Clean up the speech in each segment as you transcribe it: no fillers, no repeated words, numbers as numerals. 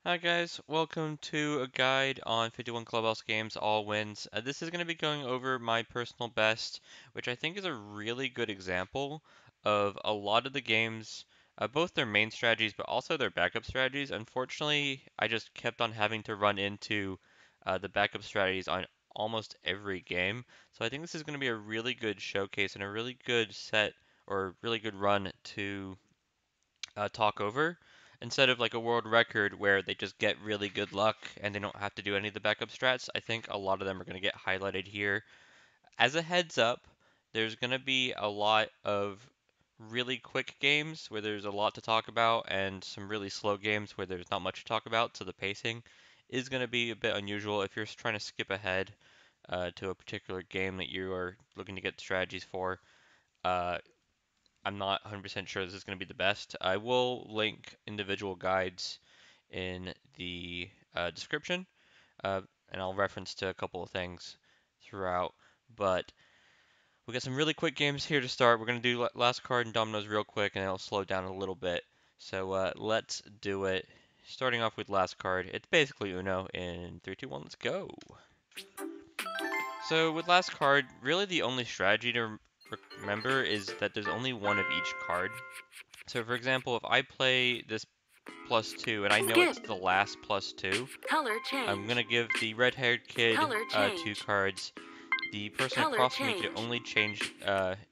Hi guys, welcome to a guide on 51 Clubhouse games, all wins. This is going to be going over my personal best, which I think is a really good example of a lot of the games, both their main strategies but also their backup strategies. Unfortunately, I just kept on having to run into the backup strategies on almost every game. So I think this is going to be a really good showcase and a really good set or really good run to talk over instead of like a world record where they just get really good luck and they don't have to do any of the backup strats. I think a lot of them are going to get highlighted here. As a heads up, there's going to be a lot of really quick games where there's a lot to talk about and some really slow games where there's not much to talk about, so the pacing is going to be a bit unusual if you're trying to skip ahead to a particular game that you are looking to get strategies for. Uh, I'm not 100% sure this is going to be the best. I will link individual guides in the description, uh, and I'll reference to a couple of things throughout. But we got some really quick games here to start. We're going to do last card and dominoes real quick, and it'll slow down a little bit. So let's do it. Starting off with last card, it's basically Uno in 3, 2, 1, let's go. So with last card, really the only strategy to remember is that there's only one of each card. So for example, if I play this +2 and I know it's Skip. the last +2, Color I'm change. gonna give the red-haired kid Color 2 change. cards. The person Color across from me can change. only change,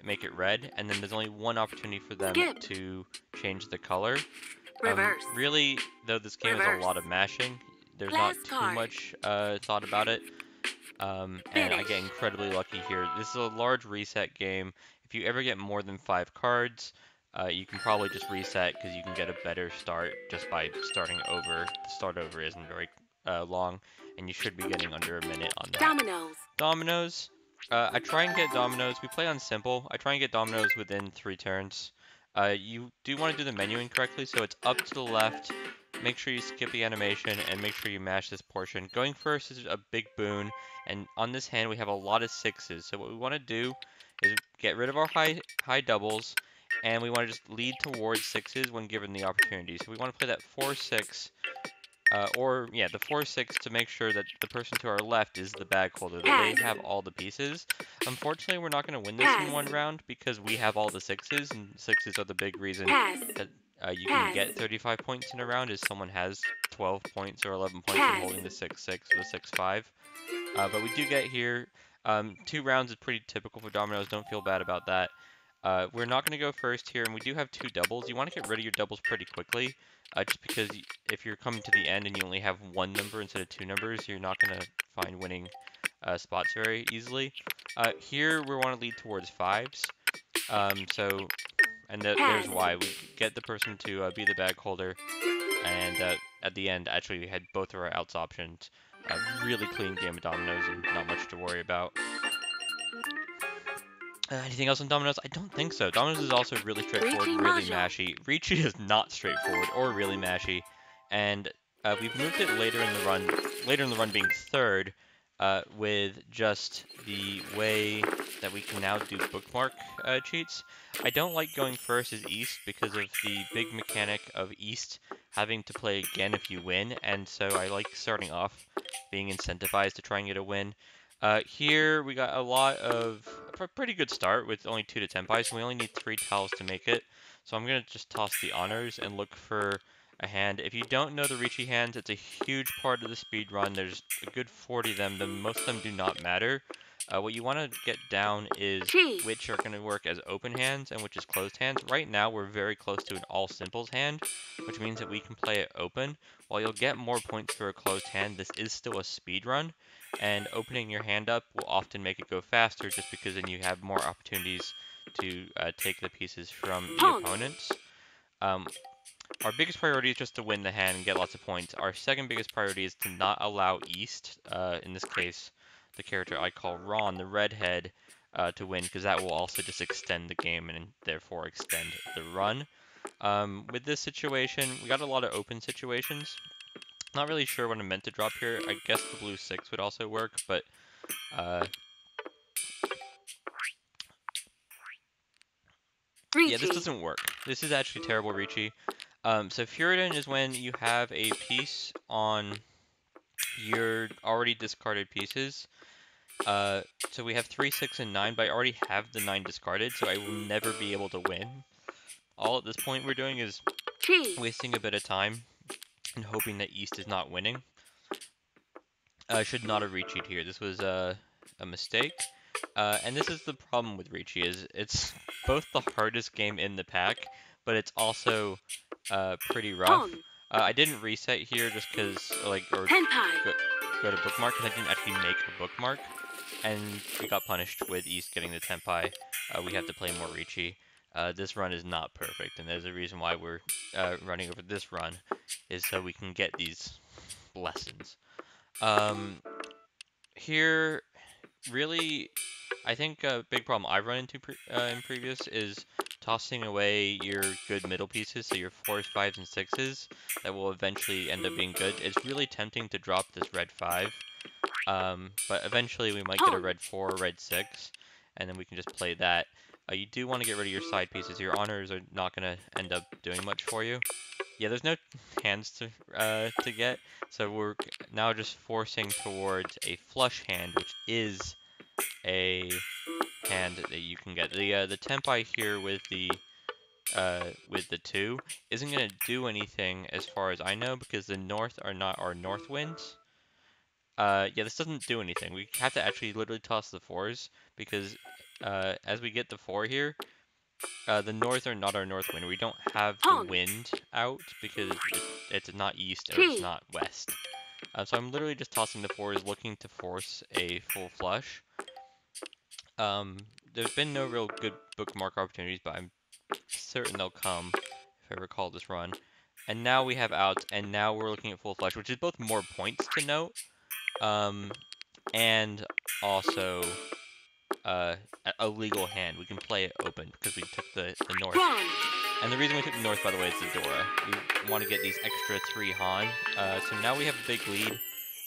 make it red, and then there's only one opportunity for them Skip. to change the color. Reverse. Really, though this game is a Reverse. lot of mashing, there's not Last too card. much thought about it. And I Finish. get incredibly lucky here. This is a large reset game. If you ever get more than 5 cards, you can probably just reset because you can get a better start just by starting over. The start over isn't very long, and you should be getting under a minute on that. Dominoes. Dominoes. I try and get dominoes. We play on simple. I try and get dominoes within 3 turns. You do want to do the menuing correctly, so it's up to the left. Make sure you skip the animation and make sure you mash this portion. Going first is a big boon, and on this hand we have a lot of sixes. So what we want to do is get rid of our high doubles, and we want to just lead towards sixes when given the opportunity. So we want to play that 4-6 the 4-6 to make sure that the person to our left is the bag holder, that they Pass. have all the pieces. Unfortunately, we're not going to win this in Pass. one round because we have all the sixes, and sixes are the big reason Pass. that you can Pass. get 35 points in a round is someone has 12 points or 11 points from Pass. holding the 6-6 or the 6-5. But we do get here. 2 rounds is pretty typical for dominoes, don't feel bad about that. We're not going to go first here, and we do have 2 doubles. You want to get rid of your doubles pretty quickly, just because if you're coming to the end and you only have 1 number instead of 2 numbers, you're not going to find winning spots very easily. Here we want to lead towards 5s, there's why. We get the person to be the bag holder, and at the end, actually, we had both of our outs options. A really clean game of dominoes and not much to worry about. Anything else on Domino's? I don't think so. Domino's is also really straightforward, Ricci really Maggio. mashy. Ricci is not straightforward or really mashy, and we've moved it later in the run. Later in the run being third, with just the way that we can now do bookmark cheats. I don't like going first as East because of the big mechanic of East having to play again if you win, and so I like starting off being incentivized to try and get a win. Here we got a pretty good start with only 2 to 10 pies, and we only need 3 tiles to make it. So I'm gonna just toss the honors and look for a hand. If you don't know the Ricci hands, it's a huge part of the speed run. There's a good 40 of them. Most of them do not matter. What you want to get down is Cheese. which are going to work as open hands and which is closed hands. Right now, we're very close to an all simples hand, which means that we can play it open. While you'll get more points for a closed hand, this is still a speed run, and opening your hand up will often make it go faster just because then you have more opportunities to take the pieces from the Punk. opponents. Our biggest priority is just to win the hand and get lots of points. Our second biggest priority is to not allow East, in this case, the character I call Ron, the redhead, to win, because that will also just extend the game and therefore extend the run. With this situation, we got a lot of open situations. Not really sure what I'm meant to drop here. I guess the blue 6 would also work, but yeah, this Ricci. doesn't work. This is actually terrible, Ricci. So Furidan is when you have a piece on your already discarded pieces. So we have 3, 6, and 9, but I already have the 9 discarded, so I will never be able to win. All at this point we're doing is wasting a bit of time and hoping that East is not winning. Should not have reached here. This was a mistake. And this is the problem with Ricci, is it's both the hardest game in the pack, but it's also pretty rough. I didn't reset here just because, like, or go to bookmark, because I didn't actually make a bookmark, and we got punished with East getting the Tenpai. We have to play more Ricci. This run is not perfect, and there's a reason why we're running over this run, is so we can get these lessons. Here, really, I think a big problem I've run into in previous is tossing away your good middle pieces, so your 4s, 5s, and 6s that will eventually end up being good. It's really tempting to drop this red 5, but eventually we might get a red 4 or red 6, and then we can just play that. You do want to get rid of your side pieces. Your honors are not going to end up doing much for you. Yeah, there's no hands to get, so we're now just forcing towards a flush hand, which is a hand that you can get. The Tenpai here with the 2 isn't gonna do anything as far as I know, because the north are not our north winds. Yeah, this doesn't do anything. We have to actually literally toss the 4s, because as we get the 4 here, the north are not our north wind. We don't have the wind out because it's not east or it's not west. So I'm literally just tossing the 4s, looking to force a full flush. There's been no real good bookmark opportunities, but I'm certain they'll come if I recall this run. And now we have outs, and now we're looking at full flush, which is both more points to note, and also a legal hand. We can play it open because we took the north. And the reason we took the north, by the way, is the Dora. We want to get these extra 3 Han. So now we have a big lead.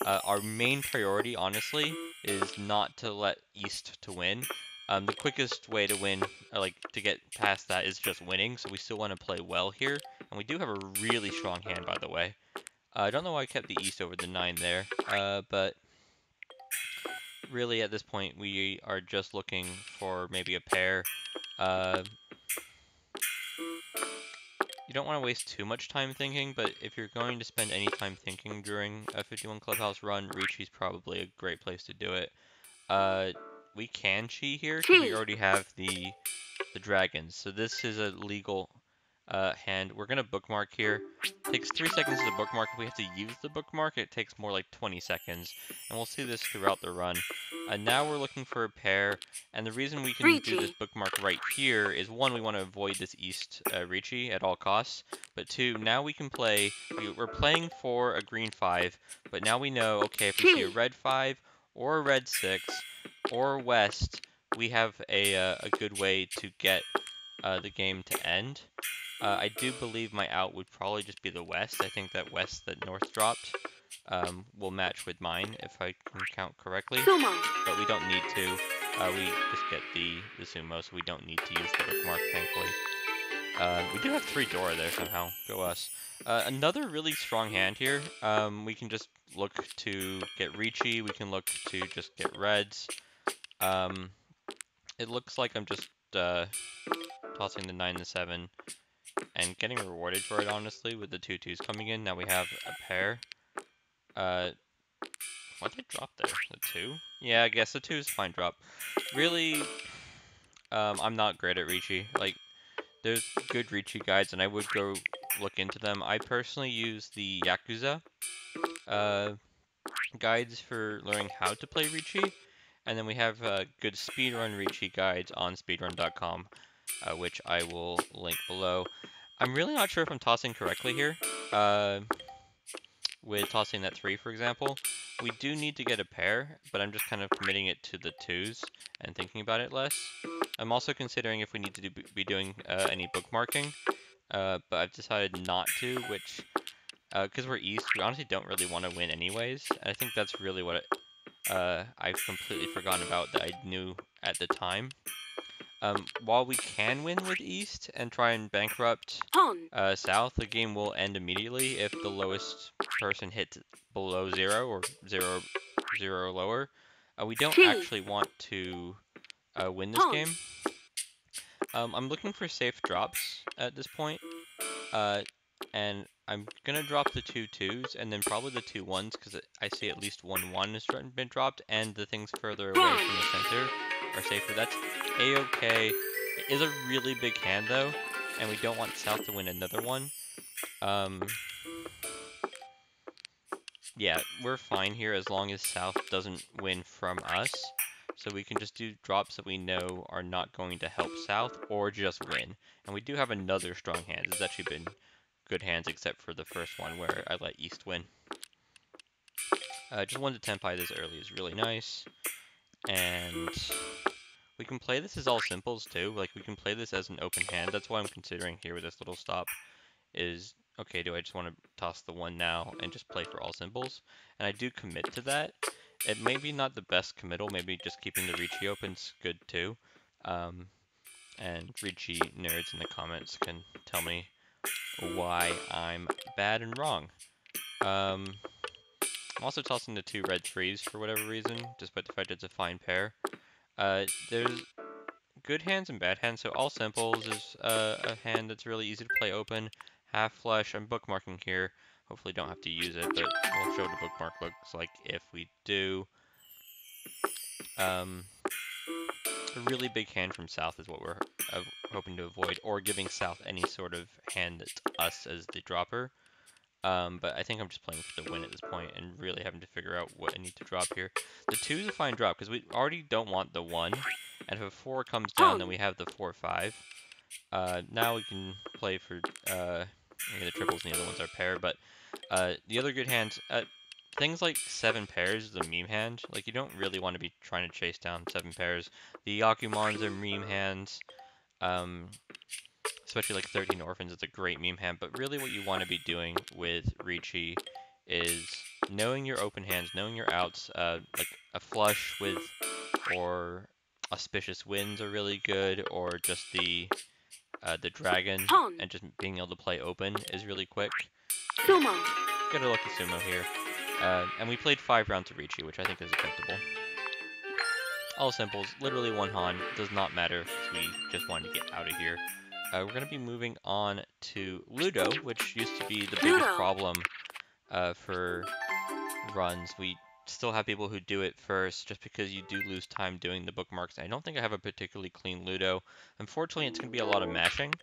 Our main priority, honestly, is not to let East to win. The quickest way to win, like to get past that, is just winning. So we still want to play well here, and we do have a really strong hand, by the way. I don't know why I kept the East over the 9 there, but really at this point we are just looking for maybe a pair. You don't want to waste too much time thinking, but if you're going to spend any time thinking during a 51 Clubhouse run, Ricci's probably a great place to do it. We can chi here because we already have the dragons, so this is a legal hand. We're gonna bookmark here. Takes 3 seconds to bookmark. If we have to use the bookmark, it takes more like 20 seconds, and we'll see this throughout the run. Now we're looking for a pair, and the reason we can do this bookmark right here is, 1, we want to avoid this East Ricci at all costs, but 2, now we can play, we're playing for a green 5, but now we know, okay, if we see a red 5, or a red 6, or west, we have a good way to get the game to end. I do believe my out would probably just be the west. I think that west that north dropped will match with mine if I can count correctly. But we don't need to. We just get the sumo, so we don't need to use the bookmark, thankfully. We do have 3 Dora there somehow. Go us. Another really strong hand here. We can just look to get Ricci. We can look to just get reds. It looks like I'm just tossing the 9 and the 7 and getting rewarded for it, honestly, with the 2 2s coming in. Now we have a pair. What did I drop there? The 2? Yeah, I guess the 2 is fine drop. Really, I'm not great at Ricci. Like, there's good Ricci guides, and I would go look into them. I personally use the Yakuza guides for learning how to play Ricci, and then we have good speedrun Ricci guides on speedrun.com, which I will link below. I'm really not sure if I'm tossing correctly here. With tossing that 3, for example. We do need to get a pair, but I'm just kind of committing it to the 2s and thinking about it less. I'm also considering if we need to be doing any bookmarking, but I've decided not to, which, because we're East, we honestly don't really want to win anyways. And I think that's really what I've completely forgotten about that I knew at the time. While we can win with East and try and bankrupt South, the game will end immediately if the lowest person hits below 0 or 0, 0 or lower. We don't actually want to win this game. I'm looking for safe drops at this point. And I'm gonna drop the 2 2s and then probably the 2 1s because I see at least 1 1 has been dropped, and the things further away from the center are safer. That's a-okay. It is a really big hand though, and we don't want South to win another one. Yeah, we're fine here as long as South doesn't win from us. So we can just do drops that we know are not going to help South or just win. And we do have another strong hand. It's actually been good hands except for the first one where I let East win. Just 1 to 10 pie this early is really nice. And we can play this as all simples too. Like, we can play this as an open hand. That's why I'm considering here with this little stop is, okay, do I just want to toss the 1 now and just play for all simples? And I do commit to that. It may be not the best committal. Maybe just keeping the Ricci open's good too. And Ricci nerds in the comments can tell me why I'm bad and wrong. I'm also tossing the 2 red threes for whatever reason, despite the fact it's a fine pair. There's good hands and bad hands, so all simples is a hand that's really easy to play open. Half flush, I'm bookmarking here. Hopefully don't have to use it, but we'll show what the bookmark looks like if we do. A really big hand from South is what we're hoping to avoid, or giving South any sort of hand that's us as the dropper. But I think I'm just playing for the win at this point and really having to figure out what I need to drop here. The 2 is a fine drop because we already don't want the 1. And if a 4 comes down, then we have the 4-5. Now we can play for the triples and the other ones are pair. But the other good hands, things like 7 pairs is a meme hand. Like, you don't really want to be trying to chase down 7 pairs. The Yakumons are meme hands. Especially like 13 Orphans, it's a great meme hand, but really what you want to be doing with Ricci is knowing your open hands, knowing your outs, like a flush with, or auspicious winds are really good, or just the dragon, and just being able to play open is really quick. Sumo. Get a lucky sumo here. And we played 5 rounds of Ricci, which I think is acceptable. All simples, literally 1 Han, does not matter because we just wanted to get out of here. We're going to be moving on to Ludo, which used to be the biggest problem for runs. We still have people who do it first just because you do lose time doing the bookmarks. I don't think I have a particularly clean Ludo. Unfortunately, it's going to be a lot of mashing,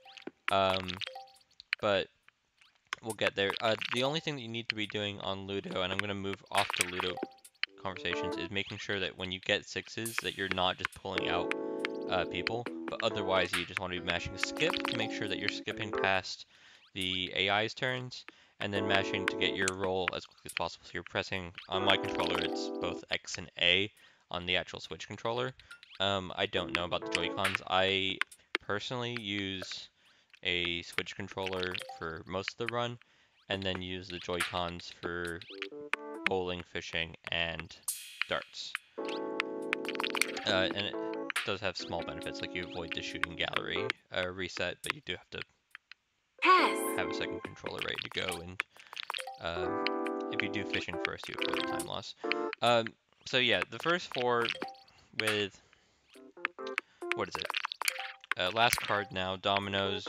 but we'll get there. The only thing that you need to be doing on Ludo, and I'm going to move off to Ludo conversations, is making sure that when you get 6s that you're not just pulling out people, but otherwise you just want to be mashing skip to make sure that you're skipping past the AI's turns, and then mashing to get your roll as quickly as possible. So you're pressing, on my controller, it's both X and A on the actual Switch controller. I don't know about the Joy-Cons. I personally use a Switch controller for most of the run, and then use the Joy-Cons for bowling, fishing, and darts. And it does have small benefits, like you avoid the shooting gallery reset, but you do have to have a second controller ready to go, and if you do fishing first, you avoid the time loss. So yeah, the first 4 with, what is it? Last card now, Dominoes,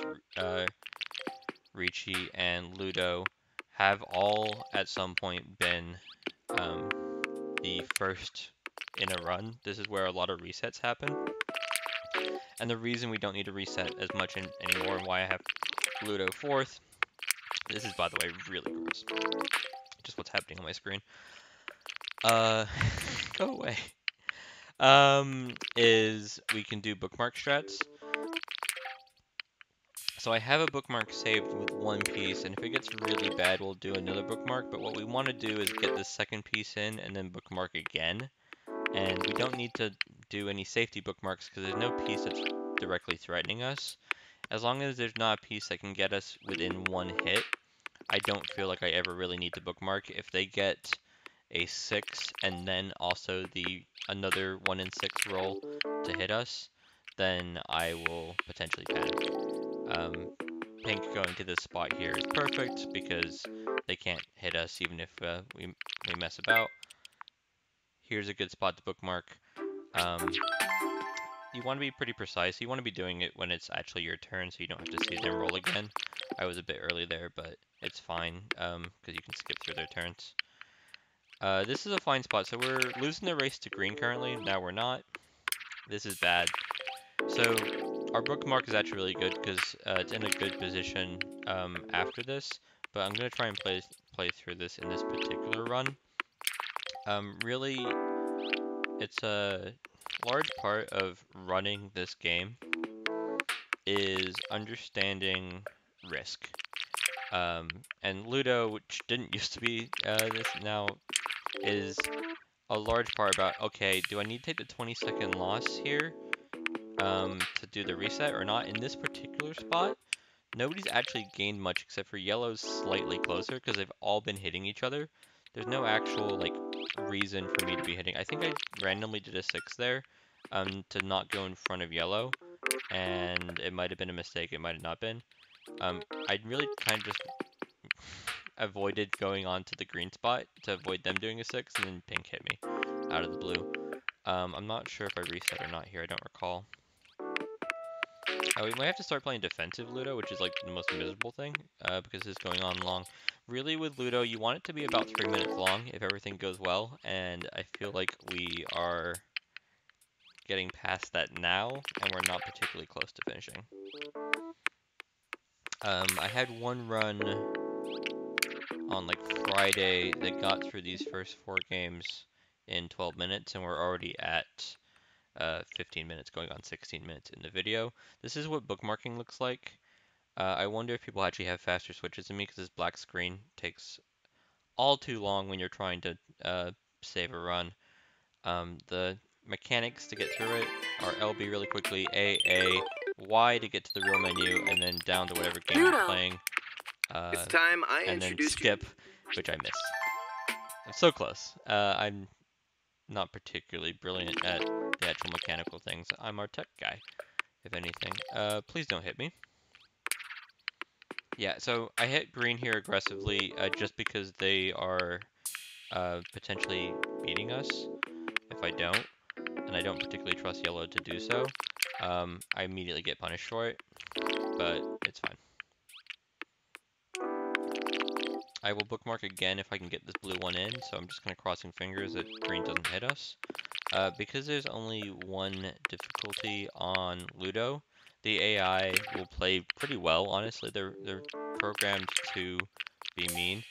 Ricci, and Ludo have all at some point been the first in a run. This is where a lot of resets happen. And the reason we don't need to reset as much anymore, and why I have Ludo 4th, this is, by the way, really gross. Just what's happening on my screen. Go away. Is we can do bookmark strats. So I have a bookmark saved with 1 piece, and if it gets really bad, we'll do another bookmark. But what we want to do is get the second piece in and then bookmark again. And we don't need to do any safety bookmarks because there's no piece that's directly threatening us. As long as there's not a piece that can get us within 1 hit, I don't feel like I ever really need to bookmark. If they get a 6 and then also another 1 in 6 roll to hit us, then I will potentially panic. Pink going to this spot here is perfect because they can't hit us even if we mess about. Here's a good spot to bookmark. Um, you want to be pretty precise. You want to be doing it when it's actually your turn so you don't have to see them roll again. I was a bit early there, but it's fine because you can skip through their turns. This is a fine spot. So we're losing the race to green currently. Now we're not. This is bad. So our bookmark is actually really good because it's in a good position after this. But I'm going to try and play through this in this particular run. Really, it's a large part of running this game is understanding risk. And Ludo, which didn't used to be this now, is a large part about, okay, do I need to take the 20-second loss here to do the reset or not? In this particular spot, nobody's actually gained much except for yellow's slightly closer because they've all been hitting each other. There's no actual like reason for me to be hitting. I think I randomly did a 6 there to not go in front of yellow, and it might have been a mistake, it might have not been. I really kind of just avoided going on to the green spot to avoid them doing a 6, and then pink hit me out of the blue. I'm not sure if I reset or not here, I don't recall. We might have to start playing defensive Ludo, which is like the most miserable thing, because it's going on long. Really with Ludo, you want it to be about 3 minutes long if everything goes well, and I feel like we are getting past that now, and we're not particularly close to finishing. I had one run on like Friday that got through these first 4 games in 12 minutes, and we're already at 15 minutes, going on 16 minutes in the video. This is what bookmarking looks like. I wonder if people actually have faster switches than me because this black screen takes all too long when you're trying to save a run. The mechanics to get through it are LB really quickly, A, Y to get to the real menu, and then down to whatever game you're playing. It's time I and then introduced skip, which I missed. I'm so close. I'm not particularly brilliant at the actual mechanical things. I'm our tech guy, if anything. Please don't hit me. Yeah, so I hit green here aggressively just because they are potentially beating us if I don't, and I don't particularly trust yellow to do so. I immediately get punished for it, but it's fine. I will bookmark again if I can get this blue one in, so I'm just kind of crossing fingers that green doesn't hit us. Because there's only one difficulty on Ludo, the AI will play pretty well, honestly. They're programmed to be mean.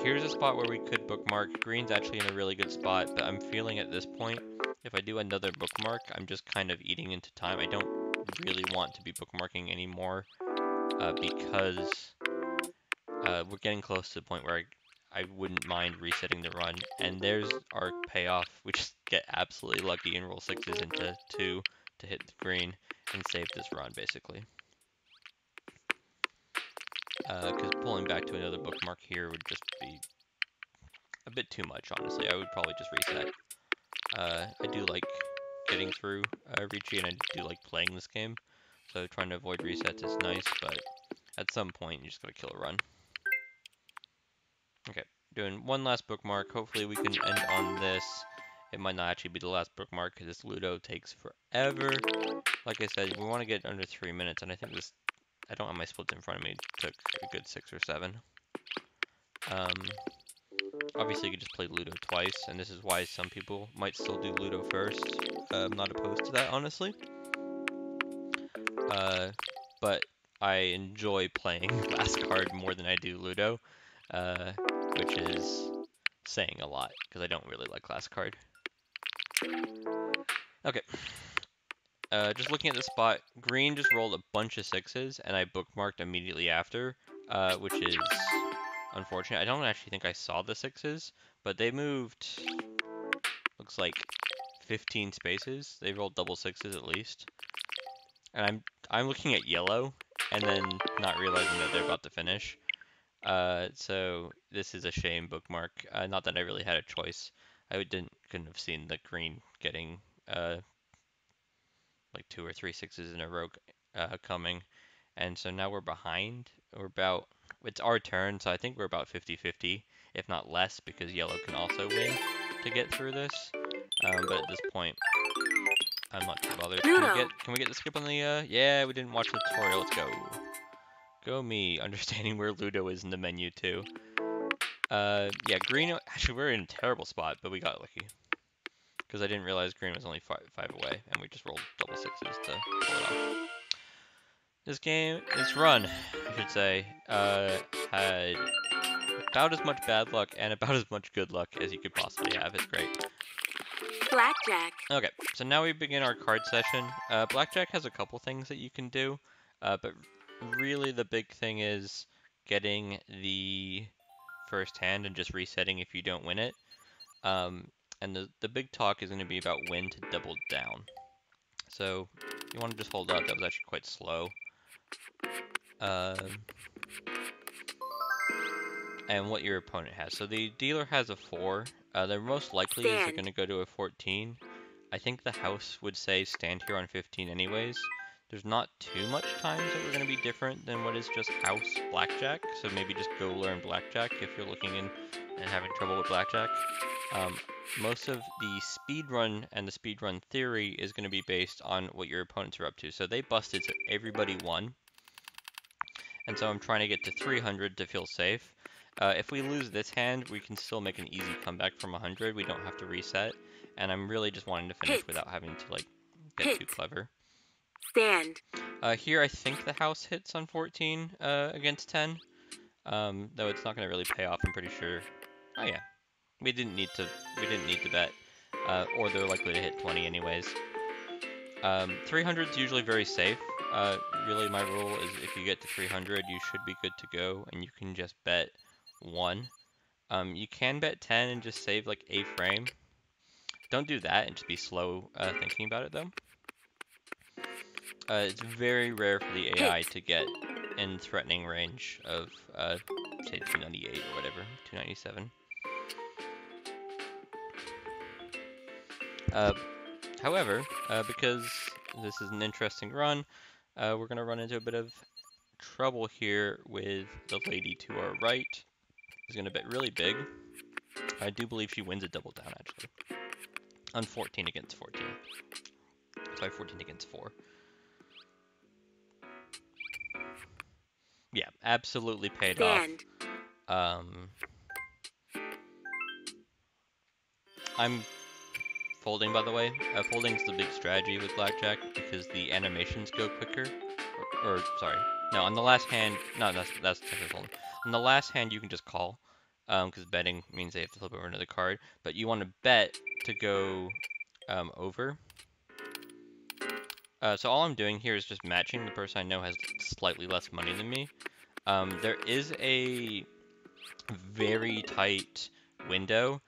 Here's a spot where we could bookmark. Green's actually in a really good spot, but I'm feeling at this point, if I do another bookmark, I'm just kind of eating into time. I don't really want to be bookmarking anymore because we're getting close to the point where I wouldn't mind resetting the run. And there's our payoff. We just get absolutely lucky and roll 6s into 2 to hit the green and save this run, basically. Because pulling back to another bookmark here would just be a bit too much, honestly. I would probably just reset. I do like getting through Ricci, and I do like playing this game. So trying to avoid resets is nice, but at some point you just gotta kill a run. Okay, doing one last bookmark. Hopefully we can end on this. It might not actually be the last bookmark because this Ludo takes forever. Like I said, we want to get under 3 minutes, and I think this, I don't have my splits in front of me, took a good 6 or 7. Obviously you could just play Ludo twice, and this is why some people might still do Ludo first. I'm not opposed to that, honestly. But I enjoy playing last card more than I do Ludo, which is saying a lot, because I don't really like class card. Okay. Just looking at the spot, green just rolled a bunch of 6s, and I bookmarked immediately after, which is unfortunate. I don't actually think I saw the 6s, but they moved, looks like 15 spaces. They rolled double 6s at least. And I'm looking at yellow, and then not realizing that they're about to finish. So this is a shame bookmark. Not that I really had a choice. I couldn't have seen the green getting like 2 or 3 6s in a row coming, and so now we're behind. It's our turn, so I think we're about 50-50, if not less, because yellow can also win to get through this. But at this point, I'm not too bothered. Can we get the skip on the yeah, we didn't watch the tutorial. Let's go. Go me, understanding where Ludo is in the menu too. Yeah, green, actually we're in a terrible spot, but we got lucky. Because I didn't realize green was only five away, and we just rolled double sixes to pull it off. This run, I should say, had about as much bad luck and about as much good luck as you could possibly have. It's great. Blackjack. Okay, so now we begin our card session. Blackjack has a couple things that you can do, but really the big thing is getting the first hand and just resetting if you don't win it. And the big talk is going to be about when to double down. So you want to just hold up. That was actually quite slow. And what your opponent has. So the dealer has a 4. They're most likely is they're going to go to a 14. I think the house would say stand here on 15 anyways. There's not too much times that we're going to be different than what is just house blackjack. So maybe just go learn blackjack if you're looking in and having trouble with blackjack. Most of the speedrun and the speedrun theory is going to be based on what your opponents are up to. So they busted, so everybody won. And so I'm trying to get to 300 to feel safe. If we lose this hand, we can still make an easy comeback from 100. We don't have to reset. And I'm really just wanting to finish without having to, like, get too clever. Stand. Here I think the house hits on 14 against 10. Though it's not going to really pay off, I'm pretty sure. Oh yeah. We didn't need to bet. Or they're likely to hit 20 anyways. 300 is usually very safe. Really my rule is if you get to 300, you should be good to go, and you can just bet 1. You can bet 10 and just save like a frame. Don't do that and just be slow thinking about it though. It's very rare for the AI to get in threatening range of, say 298 or whatever, 297. However, because this is an interesting run, we're going to run into a bit of trouble here with the lady to our right. She's going to bet really big. I do believe she wins a double down, actually. On 14 against 14. Sorry, 14 against 4. Yeah, absolutely paid off. I'm folding, by the way. Folding's the big strategy with blackjack because the animations go quicker. Or sorry, no. On the last hand, no, that's technically folding. On the last hand, you can just call, because betting means they have to flip over another card. But you want to bet to go over. So all I'm doing here is just matching the person I know has slightly less money than me. There is a very tight window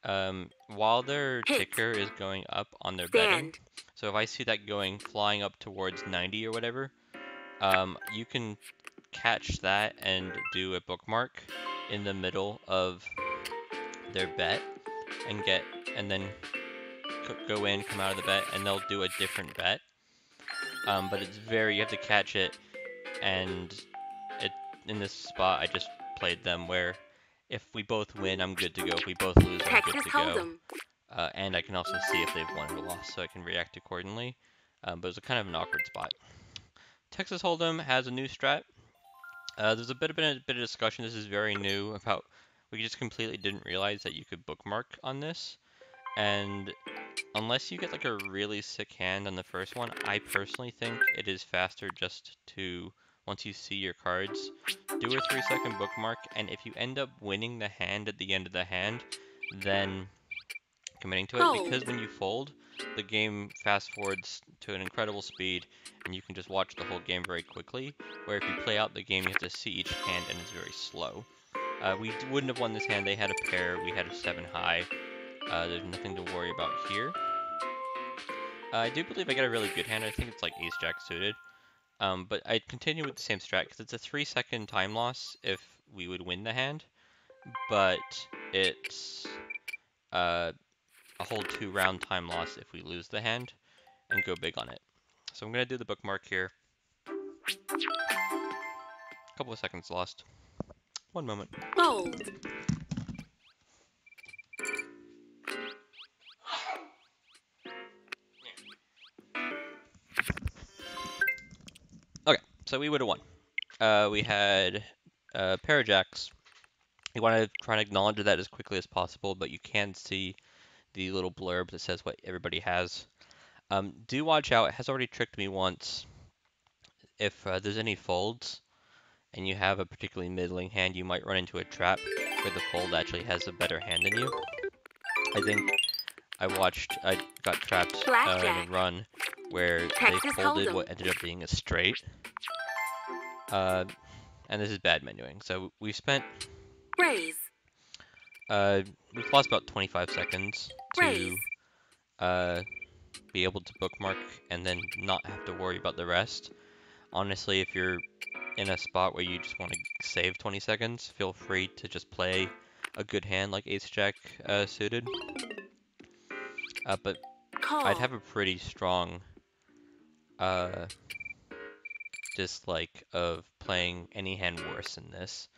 while their ticker is going up on their betting. So if I see that flying up towards 90 or whatever, you can catch that and do a bookmark in the middle of their bet and then go in, come out of the bet, and they'll do a different bet. But it's you have to catch it, and in this spot I just played them where if we both win, I'm good to go. If we both lose, I'm good to go. And I can also see if they've won or lost, so I can react accordingly. But it was kind of an awkward spot. Texas Hold'em has a new strat. There's a bit of discussion. This is very new about. We just completely didn't realize that you could bookmark on this, and unless you get like a really sick hand on the first one, I personally think it is faster just to, once you see your cards, do a 3-second bookmark, and if you end up winning the hand at the end of the hand, then committing to it, because when you fold, the game fast forwards to an incredible speed, and you can just watch the whole game very quickly, where if you play out the game, you have to see each hand, and it's very slow. We wouldn't have won this hand. They had a pair, we had a 7 high. There's nothing to worry about here. I do believe I got a really good hand. I think it's like ace-jack suited. But I'd continue with the same strat, because it's a 3-second time loss if we would win the hand, but it's a whole 2-round time loss if we lose the hand and go big on it. So I'm going to do the bookmark here. A couple of seconds lost. One moment. Fold. Okay, so we would have won. We had a pair of jacks. You want to try and acknowledge that as quickly as possible, but you can see the little blurb that says what everybody has. Do watch out. It has already tricked me once. If there's any folds and you have a particularly middling hand, you might run into a trap where the fold actually has a better hand than you. I think I got trapped in a Blackjack. run where Texas they folded Hold'em. what ended up being a straight. And this is bad menuing. So we spent Raise. we've lost about 25 seconds Raise. to be able to bookmark and then not have to worry about the rest. Honestly, if you're in a spot where you just want to save 20 seconds, feel free to just play a good hand like Ace Jack suited. But Call. I'd have a pretty strong dislike of playing any hand worse than this.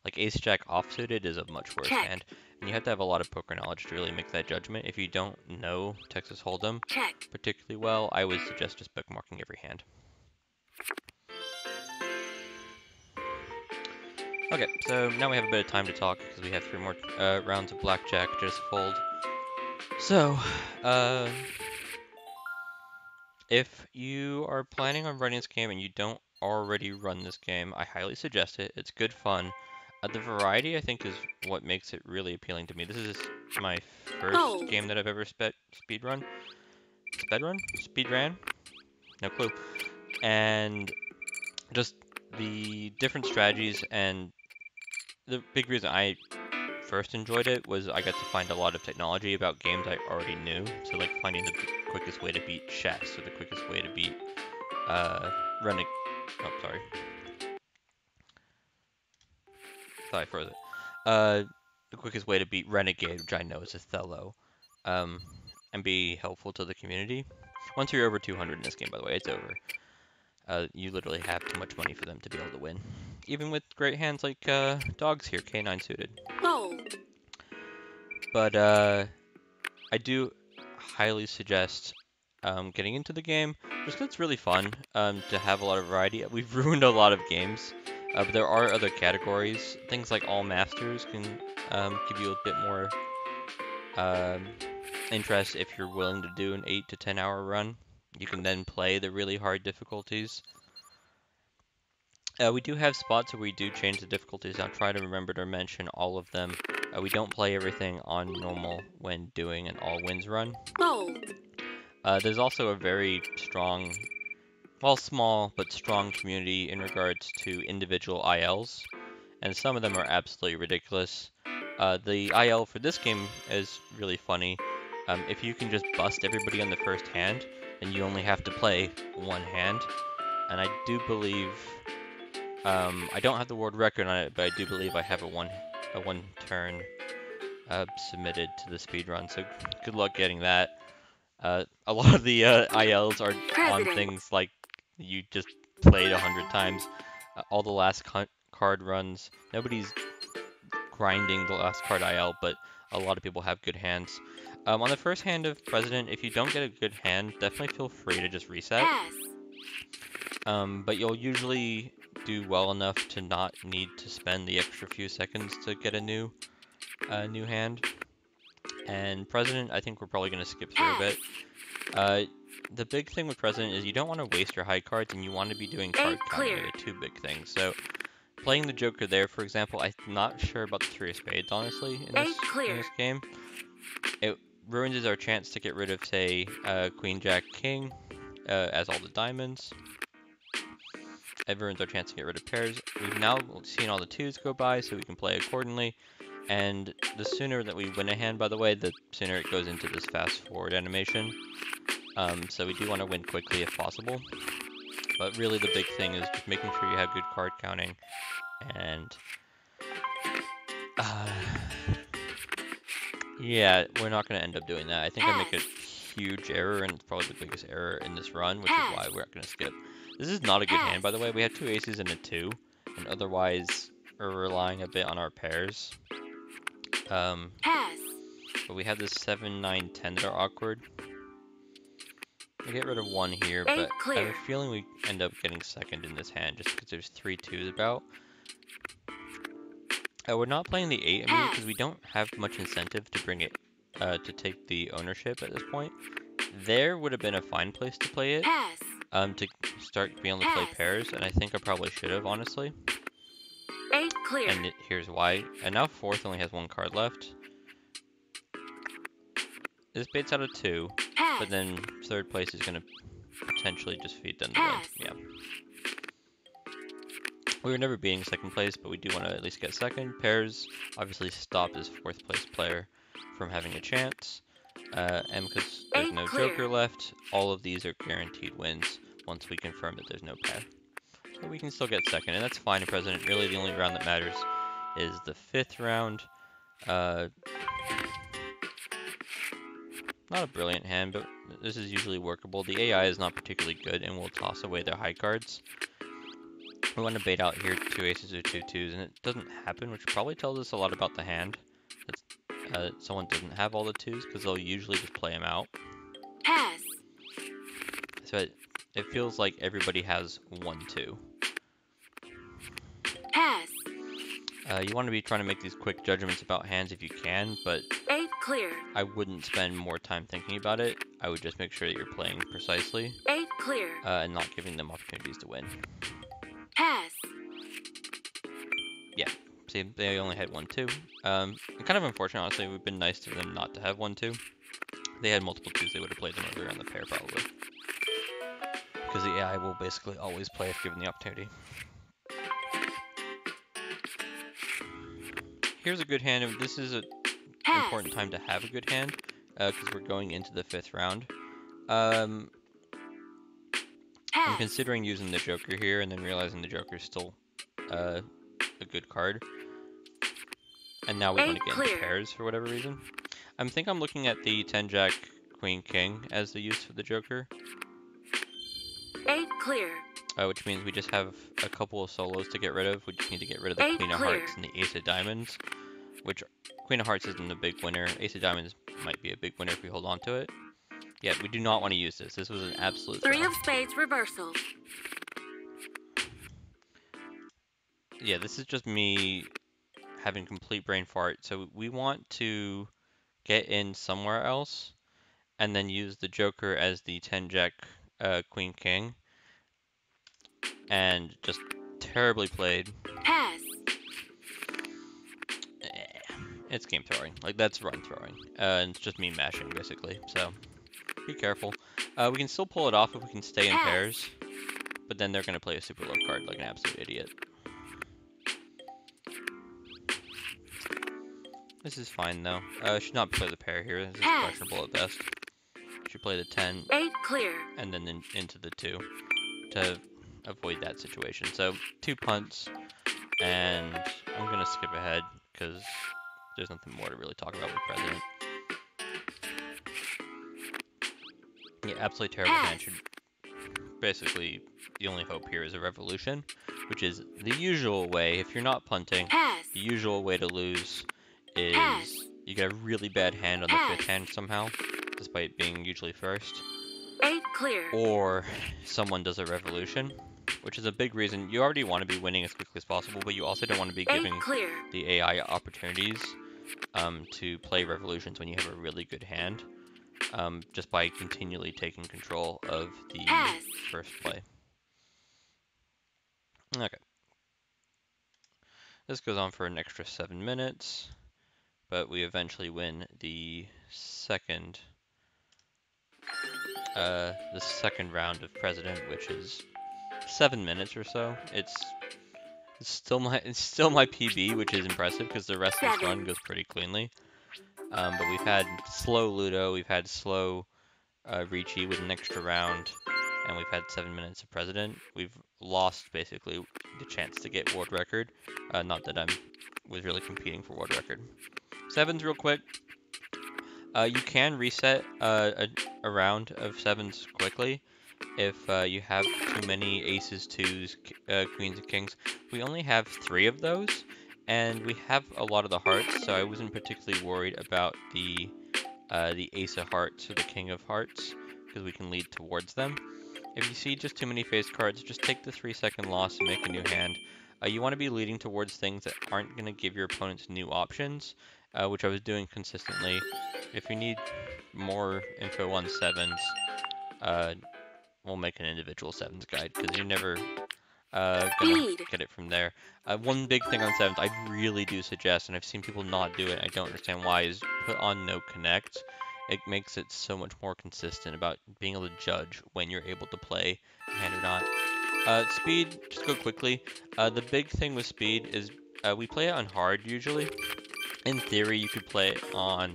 Like Ace Jack offsuited is a much worse Check. hand, and you have to have a lot of poker knowledge to really make that judgment. If you don't know Texas Hold'em Check. particularly well, I would suggest just bookmarking every hand. Okay, so now we have a bit of time to talk because we have 3 more rounds of blackjack just fold. So, if you are planning on running this game and you don't already run this game, I highly suggest it. It's good fun. The variety, I think, is what makes it really appealing to me. This is my first game that I've ever speedrun. Speedran? No clue. And just the different strategies, and the big reason I first enjoyed it was I got to find a lot of technology about games I already knew. So like finding the quickest way to beat chess, or the quickest way to beat Renegade. Oh, sorry. Thought I froze it. The quickest way to beat Renegade, which I know is Othello, and be helpful to the community. Once you're over 200 in this game, by the way, it's over. You literally have too much money for them to be able to win. Even with great hands like dogs here, K9 suited. Fold. But I do highly suggest getting into the game, just 'cause it's really fun to have a lot of variety. We've ruined a lot of games, but there are other categories. Things like All Masters can give you a bit more interest if you're willing to do an 8 to 10 hour run. You can then play the really hard difficulties. We do have spots where we do change the difficulties. I'll try to remember to mention all of them. We don't play everything on normal when doing an all wins run. Fold. There's also a very strong, well, small but strong community in regards to individual ILs, and some of them are absolutely ridiculous. The IL for this game is really funny. If you can just bust everybody on the first hand, then you only have to play one hand. And I do believe, I don't have the world record on it, but I do believe I have a one turn submitted to the speedrun, so good luck getting that. A lot of the ILs are on things like you just played 100 times. All the last card runs, nobody's grinding the last card IL, but a lot of people have good hands. On the first hand of President, if you don't get a good hand, definitely feel free to just reset. But you'll usually do well enough to not need to spend the extra few seconds to get a new hand. And President, I think we're probably going to skip through a bit. The big thing with President is you don't want to waste your high cards, and you want to be doing card counting. They're two big things. So playing the Joker there, for example, I'm not sure about the Three of Spades, honestly, in this game. It ruins our chance to get rid of, say, Queen, Jack, King, as all the diamonds. It ruins our chance to get rid of pairs. We've now seen all the twos go by, so we can play accordingly. And the sooner that we win a hand, by the way, the sooner it goes into this fast forward animation. So we do want to win quickly if possible. But really the big thing is just making sure you have good card counting. And yeah, we're not going to end up doing that. I think I make a huge error, and it's probably the biggest error in this run, which is why we're not going to skip. This is not a good hand, by the way. We had 2 aces and a 2, and otherwise we're relying a bit on our pairs. But we have this 7, 9, 10 that are awkward. We get rid of 1 here, but I have a feeling we end up getting second in this hand just because there's 3 2s about. We're not playing the 8 immediately because we don't have much incentive to bring it to take the ownership at this point. There would have been a fine place to play it to start being able to play pairs, and I think I probably should have, honestly. 8 clear. And here's why. And now 4th only has 1 card left. This baits out of 2, but then 3rd place is going to potentially just feed them the win. Yeah. We were never beating 2nd place, but we do want to at least get 2nd. Pairs obviously stop this 4th place player from having a chance. And because there's no joker left, all of these are guaranteed wins once we confirm that there's no pair. But we can still get 2nd, and that's fine in President. Really, the only round that matters is the 5th round. Not a brilliant hand, but this is usually workable. The AI is not particularly good, and will toss away their high cards. We want to bait out here 2 aces or 2 2s, and it doesn't happen, which probably tells us a lot about the hand. That someone doesn't have all the 2s, because they'll usually just play them out. So it feels like everybody has 1 2. You want to be trying to make these quick judgments about hands if you can, but 8 clear. I wouldn't spend more time thinking about it. I would just make sure that you're playing precisely. 8 clear. And not giving them opportunities to win. Yeah, see, they only had 1 2. Kind of unfortunate, honestly. We've been nice to them not to have 1 2. If they had multiple 2s, they would have played them earlier on the pair, probably. Because the AI will basically always play if given the opportunity. Here's a good hand, and this is an important time to have a good hand, because we're going into the 5th round. I'm considering using the Joker here, and then realizing the Joker is still a good card. And now we want to get into pairs for whatever reason. I think I'm looking at the 10 Jack Queen King as the use for the Joker. 8 clear. Which means we just have a couple of solos to get rid of. We just need to get rid of the Queen of Hearts and the Ace of Diamonds, which Queen of Hearts isn't a big winner. Ace of Diamonds might be a big winner if we hold on to it. Yeah, we do not want to use this. This was an absolute 3 of spades reversal. Yeah, this is just me having complete brain fart. So we want to get in somewhere else and then use the Joker as the 10 Jack Queen King. And just terribly played. It's game throwing. Like, that's run throwing. And it's just me mashing, basically. So, be careful. We can still pull it off if we can stay in pairs. But then they're going to play a super low card like an absolute idiot. This is fine, though. Should not play the pair here. This is questionable at best. Should play the 10. 8 clear. And then into the 2 to avoid that situation. So 2 punts, and I'm going to skip ahead because there's nothing more to really talk about with President. Yeah, absolutely terrible hand. Should basically, the only hope here is a revolution, which is the usual way. If you're not punting, the usual way to lose is you get a really bad hand on the 5th hand somehow, despite being usually first. 8 clear. Or someone does a revolution, which is a big reason. You already want to be winning as quickly as possible, but you also don't want to be giving the AI opportunities to play revolutions when you have a really good hand, just by continually taking control of the first play. Okay. This goes on for an extra 7 minutes, but we eventually win the second round of President, which is 7 minutes or so. It's still my PB, which is impressive because the rest of this run goes pretty cleanly. But we've had slow Ludo, we've had slow Ricci with an extra round, and we've had 7 minutes of President. We've lost basically the chance to get world record. Not that I was really competing for world record. 7's real quick. You can reset a round of sevens quickly if you have too many aces, twos, queens, and kings. We only have 3 of those, and we have a lot of the hearts, so I wasn't particularly worried about the ace of hearts or the king of hearts, because we can lead towards them. If you see just too many face cards, just take the 3-second loss and make a new hand. You want to be leading towards things that aren't going to give your opponents new options, which I was doing consistently. If you need more info on sevens, uh, we'll make an individual sevens guide, because you're never gonna Speed. get it from there. One big thing on sevens I really do suggest, and I've seen people not do it, I don't understand why, is put on no connect. It makes it so much more consistent about being able to judge when you're able to play a hand or not. Speed, just go quickly. The big thing with speed is we play it on hard usually. In theory, you could play it on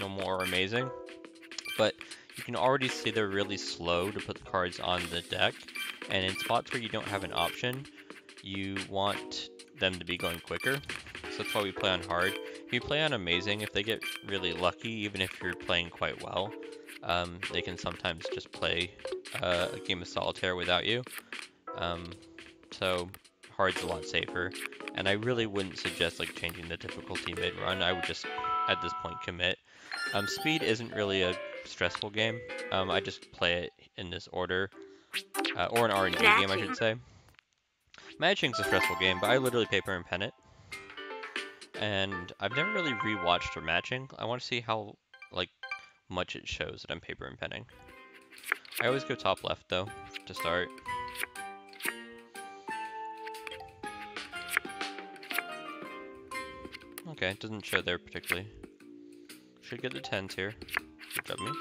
more amazing, but you can already see they're really slow to put the cards on the deck, and in spots where you don't have an option, you want them to be going quicker. So that's why we play on hard. If you play on amazing, if they get really lucky, even if you're playing quite well, they can sometimes just play a game of solitaire without you. So hard's a lot safer, and I really wouldn't suggest like changing the difficulty mid-run. I would just at this point commit. Speed isn't really a stressful game. I just play it in this order, or an RNG game, I should say. Matching's a stressful game, but I literally paper and pen it. And I've never really rewatched for matching. I want to see how like much it shows that I'm paper and penning. I always go top left though to start. Okay, it doesn't show there particularly. Should get the 10s here. Good job, me.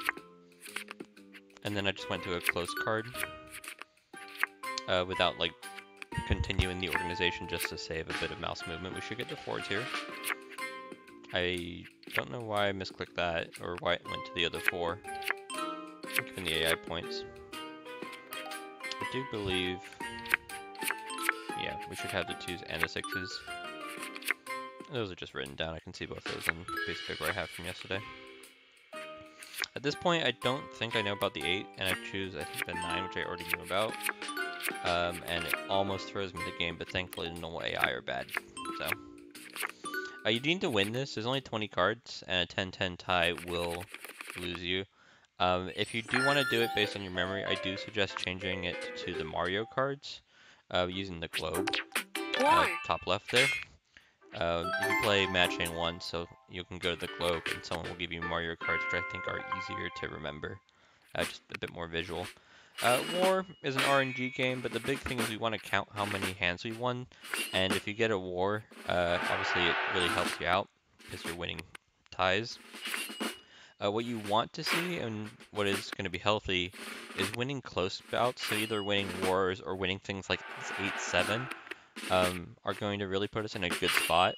And then I just went to a close card without like continuing the organization just to save a bit of mouse movement. We should get the 4s here. I don't know why I misclicked that or why it went to the other 4. Given the AI points. I do believe, yeah, we should have the 2s and the 6s. Those are just written down. I can see both those on the piece of paper I have from yesterday. At this point, I don't think I know about the 8, and I choose, I think, the 9, which I already knew about. And it almost throws me the game, but thankfully the normal AI are bad. So, you need to win this. There's only 20 cards, and a 10-10 tie will lose you. If you do want to do it based on your memory, I do suggest changing it to the Mario cards, using the globe, top left there. You can play matching 1, so you can go to the globe and someone will give you Mario cards, which I think are easier to remember. Just a bit more visual. War is an RNG game, but the big thing is we want to count how many hands we won, and if you get a war, obviously it really helps you out, because you're winning ties. What you want to see, and what is going to be healthy, is winning close bouts, so either winning wars or winning things like 8-7. Are going to really put us in a good spot.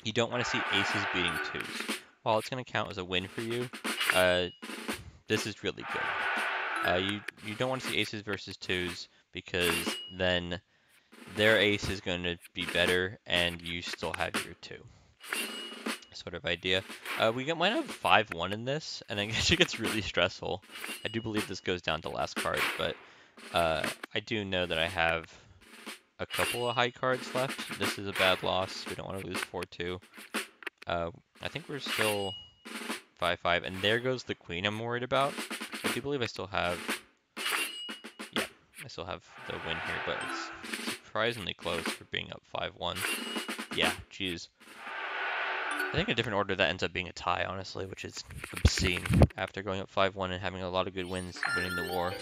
You don't want to see aces beating 2s. While it's going to count as a win for you, this is really good. You don't want to see aces versus 2s, because then their ace is going to be better and you still have your 2. Sort of idea. We might have 5-1 in this, and I guess it gets really stressful. I do believe this goes down to last card, but I do know that I have a couple of high cards left. This is a bad loss. We don't want to lose 4-2. I think we're still 5-5, and there goes the queen I'm worried about. I do believe I still have, yeah, I still have the win here, but it's surprisingly close for being up 5-1. Yeah, geez. I think in a different order that ends up being a tie, honestly, which is obscene after going up 5-1 and having a lot of good wins, winning the war.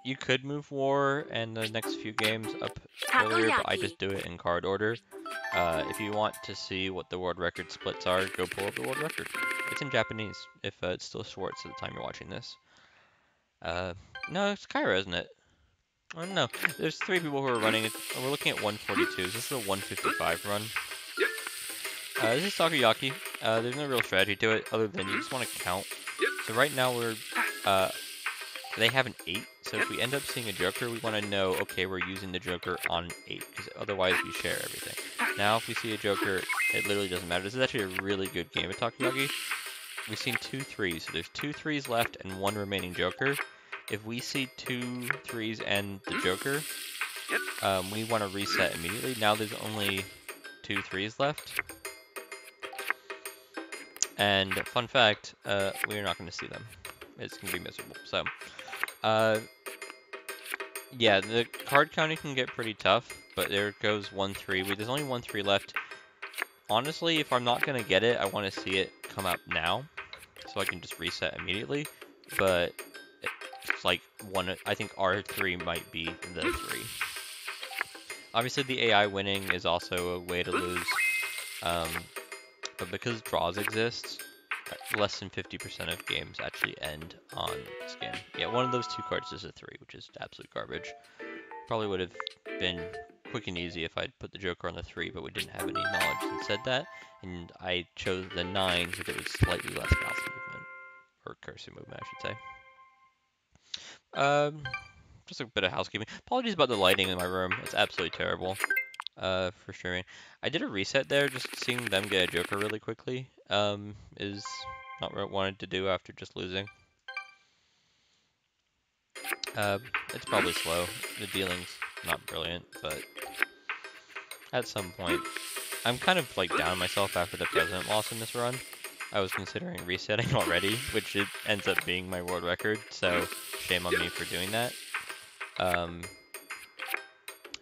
You could move war and the next few games up earlier, but I just do it in card order. If you want to see what the world record splits are, go pull up the world record. It's in Japanese, if it's still Schwartz at the time you're watching this. No, it's Kyra, isn't it? I don't know. There's 3 people who are running it. We're looking at 142s. This is a 155 run. This is Takoyaki. There's no real strategy to it, other than you just want to count. So right now we're, they have an 8, so if we end up seeing a joker, we want to know, okay, we're using the joker on 8, because otherwise we share everything. Now if we see a joker, it literally doesn't matter. This is actually a really good game of Takoyaki. we've seen 2 threes, so there's 2 threes left and 1 remaining joker. If we see 2 threes and the joker, we want to reset immediately. Now there's only 2 threes left. And fun fact, we're not going to see them. It's going to be miserable. So, yeah, the card counting can get pretty tough, but there goes 1 3. There's only 1 3 left. Honestly, if I'm not going to get it, I want to see it come out now, so I can just reset immediately. But it's like I think R3 might be the 3. Obviously, the AI winning is also a way to lose, but because draws exist, less than 50% of games actually end on this game. Yeah, one of those 2 cards is a 3, which is absolute garbage. Probably would have been quick and easy if I'd put the Joker on the 3, but we didn't have any knowledge that said that, and I chose the 9 because it was slightly less mouse movement, or cursor movement, I should say. Just a bit of housekeeping. Apologies about the lighting in my room. It's absolutely terrible. For streaming. I did a reset there, just seeing them get a Joker really quickly, is not what I wanted to do after just losing. It's probably slow. The dealing's not brilliant, but at some point, I'm kind of like down on myself after the President loss in this run. I was considering resetting already, which it ends up being my world record, so shame on me for doing that.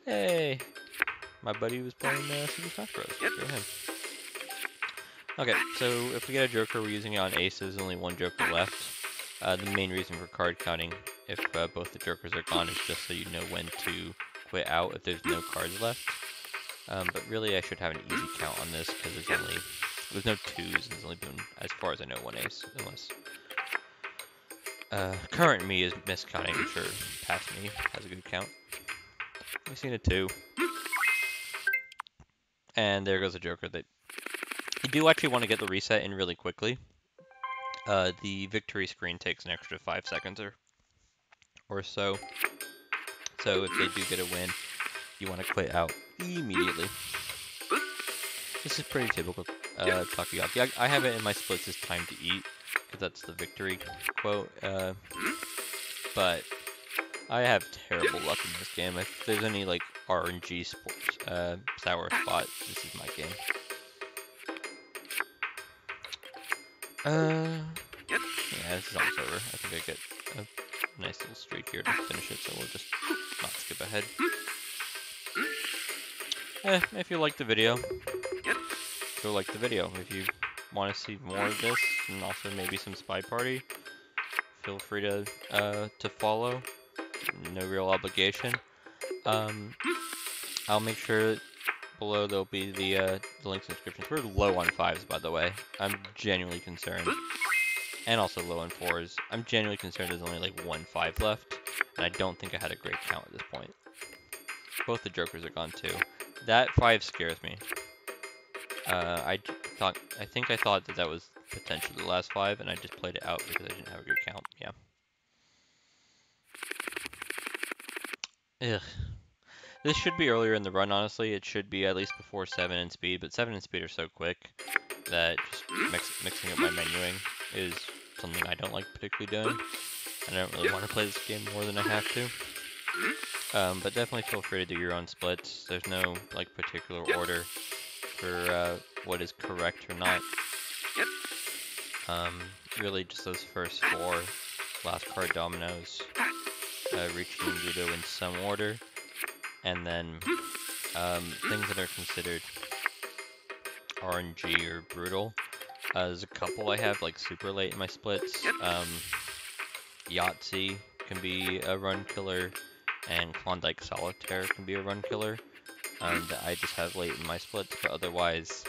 Hey! My buddy was playing Super Smash Bros. Go him. Okay, so if we get a Joker, we're using it on aces, only 1 Joker left. The main reason for card counting, if both the Jokers are gone, is just so you know when to quit out if there's no cards left. But really, I should have an easy count on this, because there's no 2s, there's only been, as far as I know, 1 ace, unless current me is miscounting. I'm sure past me has a good count. We've seen a 2. And there goes a Joker that you do actually want to get the reset in really quickly. The victory screen takes an extra 5 seconds or so. So if they do get a win, you want to quit out immediately. This is pretty typical Takoyaki. I have it in my splits as time to eat, because that's the victory quote. But I have terrible luck in this game. If there's any like RNG sour spot, this is my game. Yeah, this is almost over. I think I get a nice little streak here to finish it, so we'll just not skip ahead. If you like the video, go like the video. If you want to see more of this, and also maybe some Spy Party, feel free to follow. No real obligation. I'll make sure below there'll be the links and descriptions. We're low on 5s, by the way. I'm genuinely concerned. And also low on 4s. I'm genuinely concerned there's only like 1 5 left, and I don't think I had a great count at this point. Both the Jokers are gone too. That 5 scares me. I think I thought that was potentially the last 5, and I just played it out because I didn't have a good count. Yeah. Ugh. This should be earlier in the run, honestly. It should be at least before 7 and speed, but 7 and speed are so quick that just mixing up my menuing is something I don't like particularly doing. I don't really want to play this game more than I have to. But definitely feel free to do your own splits. There's no like particular order for what is correct or not. Really just those first 4 last card dominoes, reaching Ludo in some order, and then things that are considered RNG or brutal. There's a couple I have like super late in my splits. Yahtzee can be a run killer, and Klondike Solitaire can be a run killer. And I just have late in my splits, but otherwise,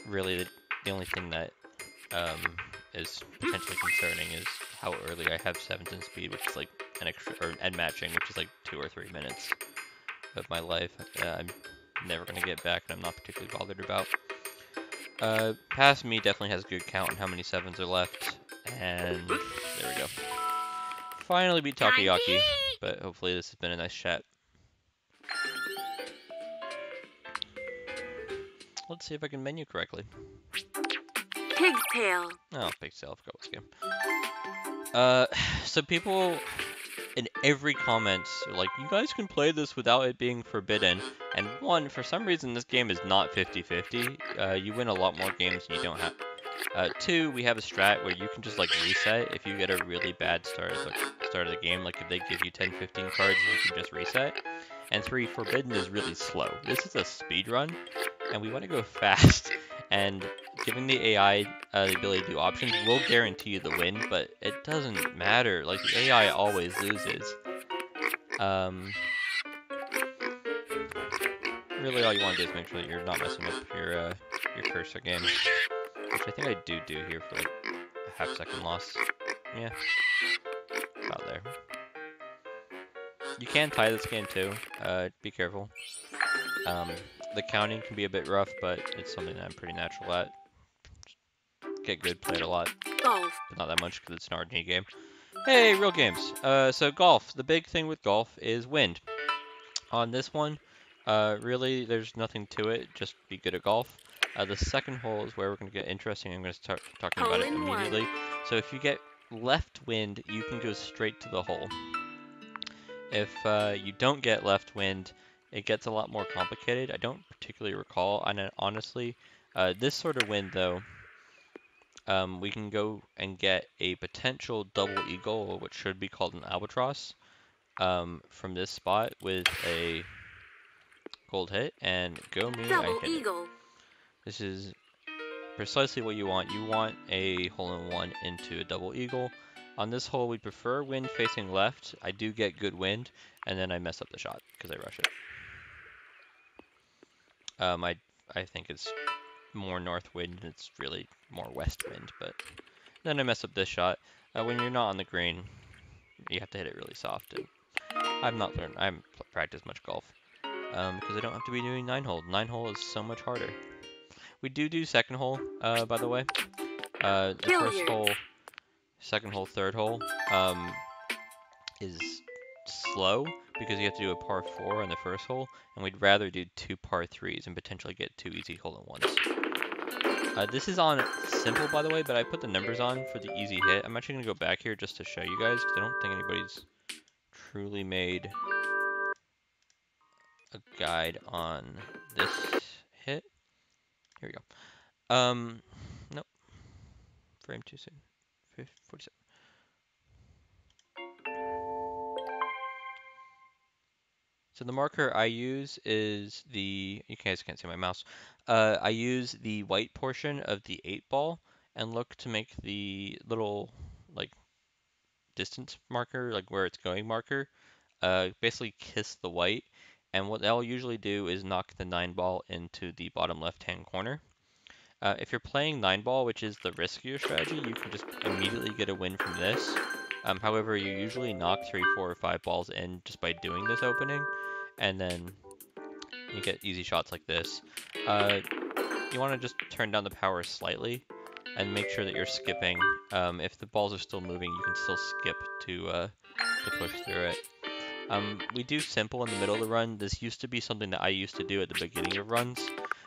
really the only thing that is potentially concerning is how early I have 7s in speed, which is like an extra, and matching, which is like 2 or 3 minutes of my life. I'm never going to get back, and I'm not particularly bothered about. Past me definitely has a good count on how many 7s are left, and there we go. Finally beat Takoyaki, but hopefully this has been a nice chat. Let's see if I can menu correctly. Pig's tail. Oh, pig's tail. I forgot what's game. So people in every comment are like, you guys can play this without it being forbidden. And one, for some reason, this game is not 50-50. You win a lot more games than you don't have. Two, we have a strat where you can just like reset if you get a really bad start of the game. Like if they give you 10-15 cards, you can just reset. And three, forbidden is really slow. This is a speed run, and we want to go fast. And giving the AI the ability to do options will guarantee you the win, but it doesn't matter. Like the AI always loses. Really, all you want to do is make sure that you're not messing up your cursor game, which I think I do here for like a half-second loss. Yeah, about there. You can tie this game too. Be careful. The counting can be a bit rough, but it's something that I'm pretty natural at. Get good, play it a lot, Golf. but not that much because it's an RNG game. Hey, real games. So golf. The big thing with golf is wind. On this one, really, there's nothing to it. Just be good at golf. The second hole is where we're going to get interesting. I'm going to start talking about it immediately. So if you get left wind, you can go straight to the hole. If you don't get left wind, it gets a lot more complicated. I don't particularly recall, and honestly, this sort of wind though, we can go and get a potential double eagle, which should be called an albatross, from this spot with a gold hit, and go me, I hit it. This is precisely what you want. You want a hole-in-one into a double eagle. On this hole, we prefer wind facing left. I do get good wind, and then I mess up the shot because I rush it. I think it's more north wind, it's really more west wind, but then I mess up this shot. When you're not on the green, you have to hit it really soft, and I haven't practiced much golf, because I don't have to be doing 9-hole. 9-hole is so much harder. We do second hole, by the way. The first hole, second hole, third hole, is slow because you have to do a par 4 on the first hole, and we'd rather do 2 par 3s and potentially get 2 easy hole-in-ones. This is on simple, by the way, but I put the numbers on for the easy hit. I'm actually going to go back here just to show you guys, because I don't think anybody's truly made a guide on this hit. Here we go. Nope. Frame too soon. 47. So the marker I use is you guys can't see my mouse. I use the white portion of the 8-ball and look to make the little, like, distance marker, like where it's going marker, basically kiss the white. And what that'll usually do is knock the 9-ball into the bottom left-hand corner. If you're playing 9-ball, which is the riskier strategy, you can just immediately get a win from this. However, you usually knock 3, 4, or 5 balls in just by doing this opening, and then you get easy shots like this. You want to just turn down the power slightly and make sure that you're skipping. If the balls are still moving, you can still skip to push through it. We do simple in the middle of the run. This used to be something that I used to do at the beginning of runs,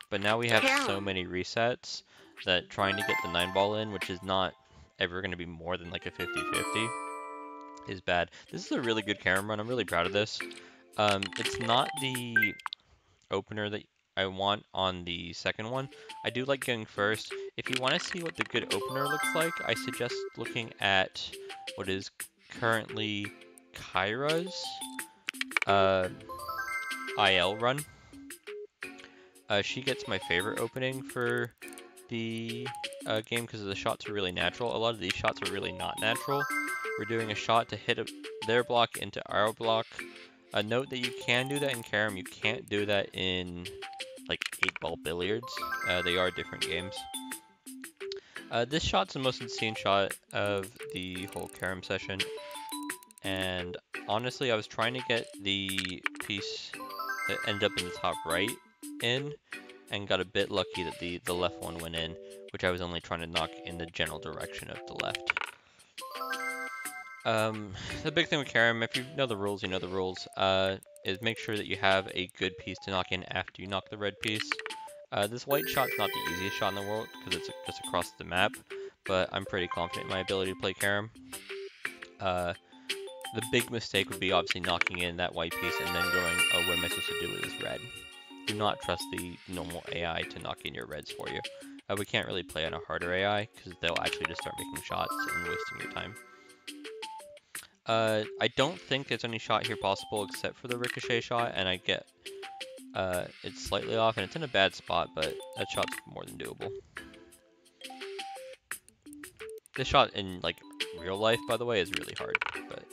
but now we have so many resets that trying to get the 9-ball in, which is not ever going to be more than like a 50-50, is bad. This is a really good carom run. I'm really proud of this. It's not the opener that I want on the second one. I do like going first. If you want to see what the good opener looks like, I suggest looking at what is currently Kyra's IL run. She gets my favorite opening for the game because the shots are really natural. A lot of these shots are really not natural. We're doing a shot to hit their block into our block. Note that you can do that in carom. You can't do that in like 8-ball billiards. They are different games. This shot's the most insane shot of the whole carom session. And honestly, I was trying to get the piece that ended up in the top right in, and got a bit lucky that the left one went in, which I was only trying to knock in the general direction of the left. The big thing with carom, if you know the rules, you know the rules, is make sure that you have a good piece to knock in after you knock the red piece. This white shot's not the easiest shot in the world because it's just across the map, but I'm pretty confident in my ability to play carom. The big mistake would be obviously knocking in that white piece and then going, oh, what am I supposed to do with this red? Do not trust the normal AI to knock in your reds for you. We can't really play on a harder AI because they'll actually just start making shots and wasting your time. I don't think there's any shot here possible except for the ricochet shot, and I get it's slightly off and it's in a bad spot, but that shot's more than doable. This shot in like real life, by the way, is really hard, but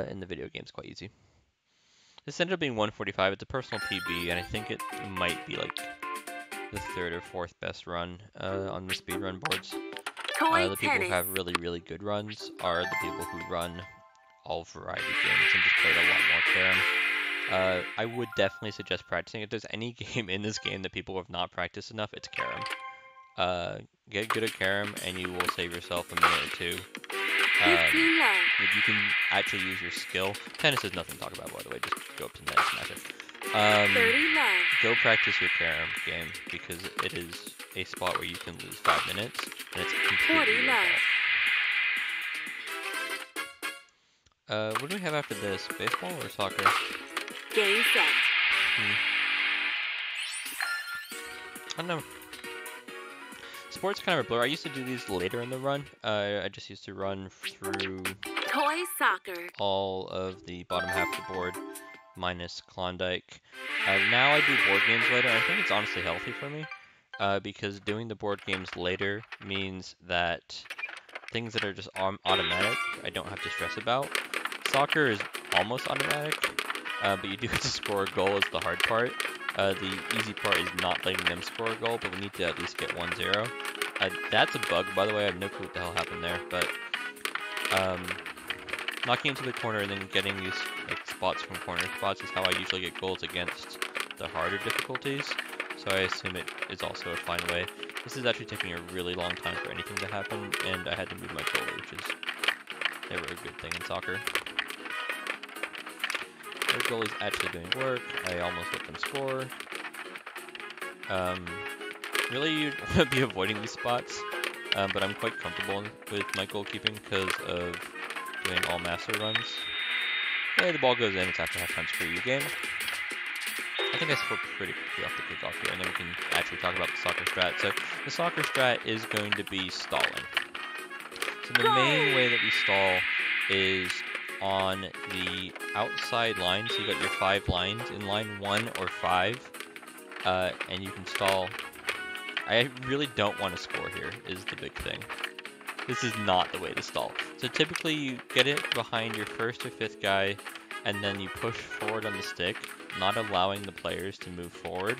in the video game it's quite easy. This ended up being 145. It's a personal PB, and I think it might be like the 3rd or 4th best run on the speedrun boards. The people who have really, really good runs are the people who run all variety games and just played a lot more carom. I would definitely suggest practicing. If there's any game in this game that people have not practiced enough, it's carom. Get good at carom, and you will save yourself a minute or two. If you can actually use your skill. Tennis is nothing to talk about, by the way. Just go up to the net and smash it. Go practice your carom game, because it is a spot where you can lose 5 minutes, and it's completely your fault. What do we have after this? Baseball or soccer? Game set. I don't know. Sports kind of a blur. I used to do these later in the run. I just used to run through Toy soccer. all of the bottom half of the board, minus Klondike. Now I do board games later. I think it's honestly healthy for me, because doing the board games later means that things that are just automatic, I don't have to stress about. Soccer is almost automatic, but you do have to score a goal is the hard part. The easy part is not letting them score a goal, but we need to at least get 1-0. That's a bug, by the way. I have no clue what the hell happened there, but knocking into the corner and then getting these like spots from corner spots is how I usually get goals against the harder difficulties. So I assume it is also a fine way. This is actually taking a really long time for anything to happen, and I had to move my goalie, which is never a good thing in soccer. Their goalie's actually doing work. I almost let them score. Really, you'd want to be avoiding these spots, but I'm quite comfortable with my goalkeeping because of doing all master runs. Hey, the ball goes in. It's after halftime. Screw you, game. I think I scored pretty quickly off the kickoff here, and then we can actually talk about the soccer strat. So the soccer strat is going to be stalling. So the main way that we stall is on the outside line. So you got your 5 lines in line 1 or 5, and you can stall. I really don't want to score here is the big thing. This is not the way to stall. So typically you get it behind your 1st or 5th guy, and then you push forward on the stick, not allowing the players to move forward.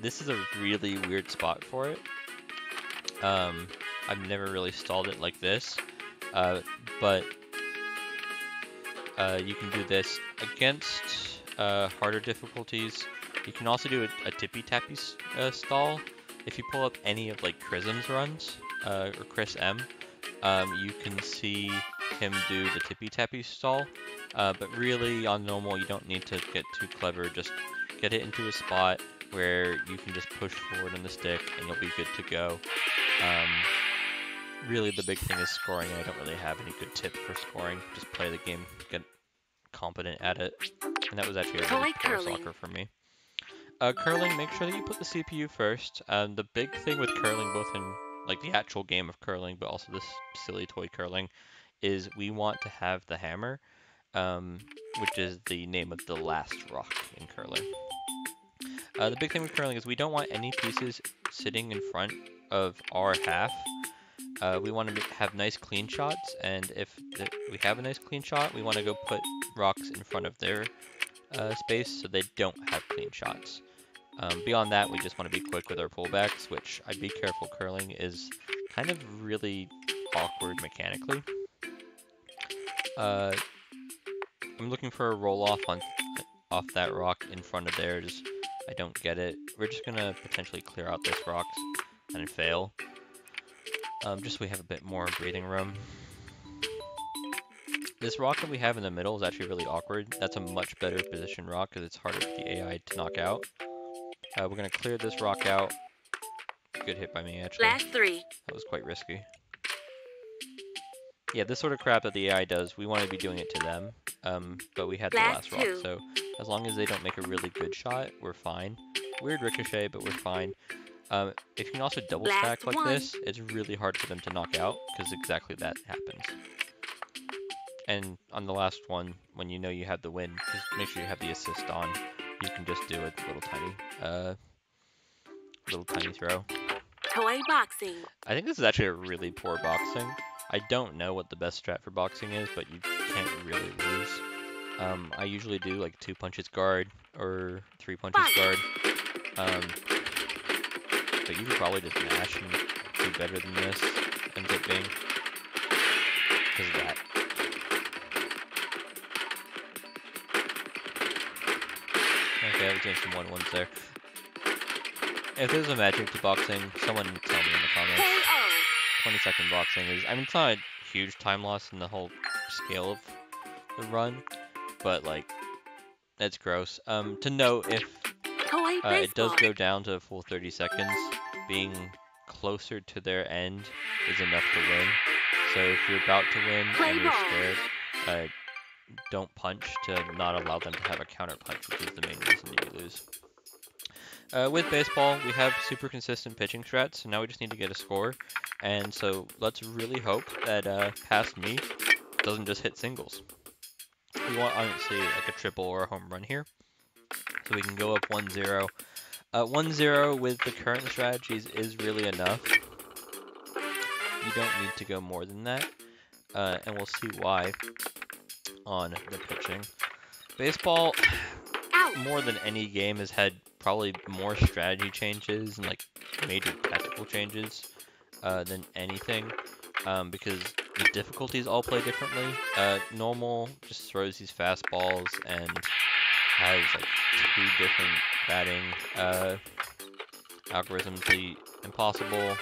This is a really weird spot for it. I've never really stalled it like this, but you can do this against harder difficulties. You can also do a tippy-tappy stall. If you pull up any of like Chrism's runs, or Chris M, you can see him do the tippy-tappy stall. But really, on normal, you don't need to get too clever. Just get it into a spot where you can just push forward on the stick, and you'll be good to go. Really, the big thing is scoring, and I don't really have any good tip for scoring. Just play the game, get competent at it. And that was actually a really poor soccer for me. Curling, make sure that you put the CPU first. The big thing with curling, both in like the actual game of curling, but also this silly toy curling, is we want to have the hammer, which is the name of the last rock in curling. The big thing with curling is we don't want any pieces sitting in front of our half. We want to have nice clean shots, and if we have a nice clean shot, we want to go put rocks in front of their space so they don't have clean shots. Beyond that, we just want to be quick with our pullbacks, which I'd be careful. Curling is kind of really awkward mechanically. I'm looking for a roll-off off that rock in front of there. I don't get it. We're just gonna potentially clear out this rock and fail. Just so we have a bit more breathing room. This rock that we have in the middle is actually really awkward. That's a much better position rock because it's harder for the AI to knock out. We're gonna clear this rock out. Good hit by me, actually. Last 3. That was quite risky. Yeah, this sort of crap that the AI does, we want to be doing it to them. But we had the last rock, 2. so as long as they don't make a really good shot, we're fine. Weird ricochet, but we're fine. If you can also double stack like this, it's really hard for them to knock out, because exactly that happens. And on the last one, when you know you have the win, just make sure you have the assist on. You can just do a little tiny throw. Toy boxing. I think this is actually a really poor boxing. I don't know what the best strat for boxing is, but you can't really lose. I usually do like 2 punches guard or 3 punches guard. But you could probably just mash and do better than this, ends up being, because of that. Okay, I was doing some 1-1s there. If there's a magic to boxing, someone tell me in the comments. 20-second boxing is, I mean, it's not a huge time loss in the whole scale of the run, but like, that's gross. To note, if it does go down to a full 30 seconds, being closer to their end is enough to win. So if you're about to win and you're scared, don't punch to not allow them to have a counter punch, which is the main reason you lose. With baseball, we have super consistent pitching strats, so now we just need to get a score. And so let's really hope that past me doesn't just hit singles. We want, obviously, like a triple or a home run here. So we can go up 1-0. 1-0 with the current strategies is really enough. You don't need to go more than that. And we'll see why on the pitching. Baseball, more than any game, has had probably more strategy changes and like major tactical changes than anything, because the difficulties all play differently. Normal just throws these fastballs and has like 2 different batting algorithms. The impossible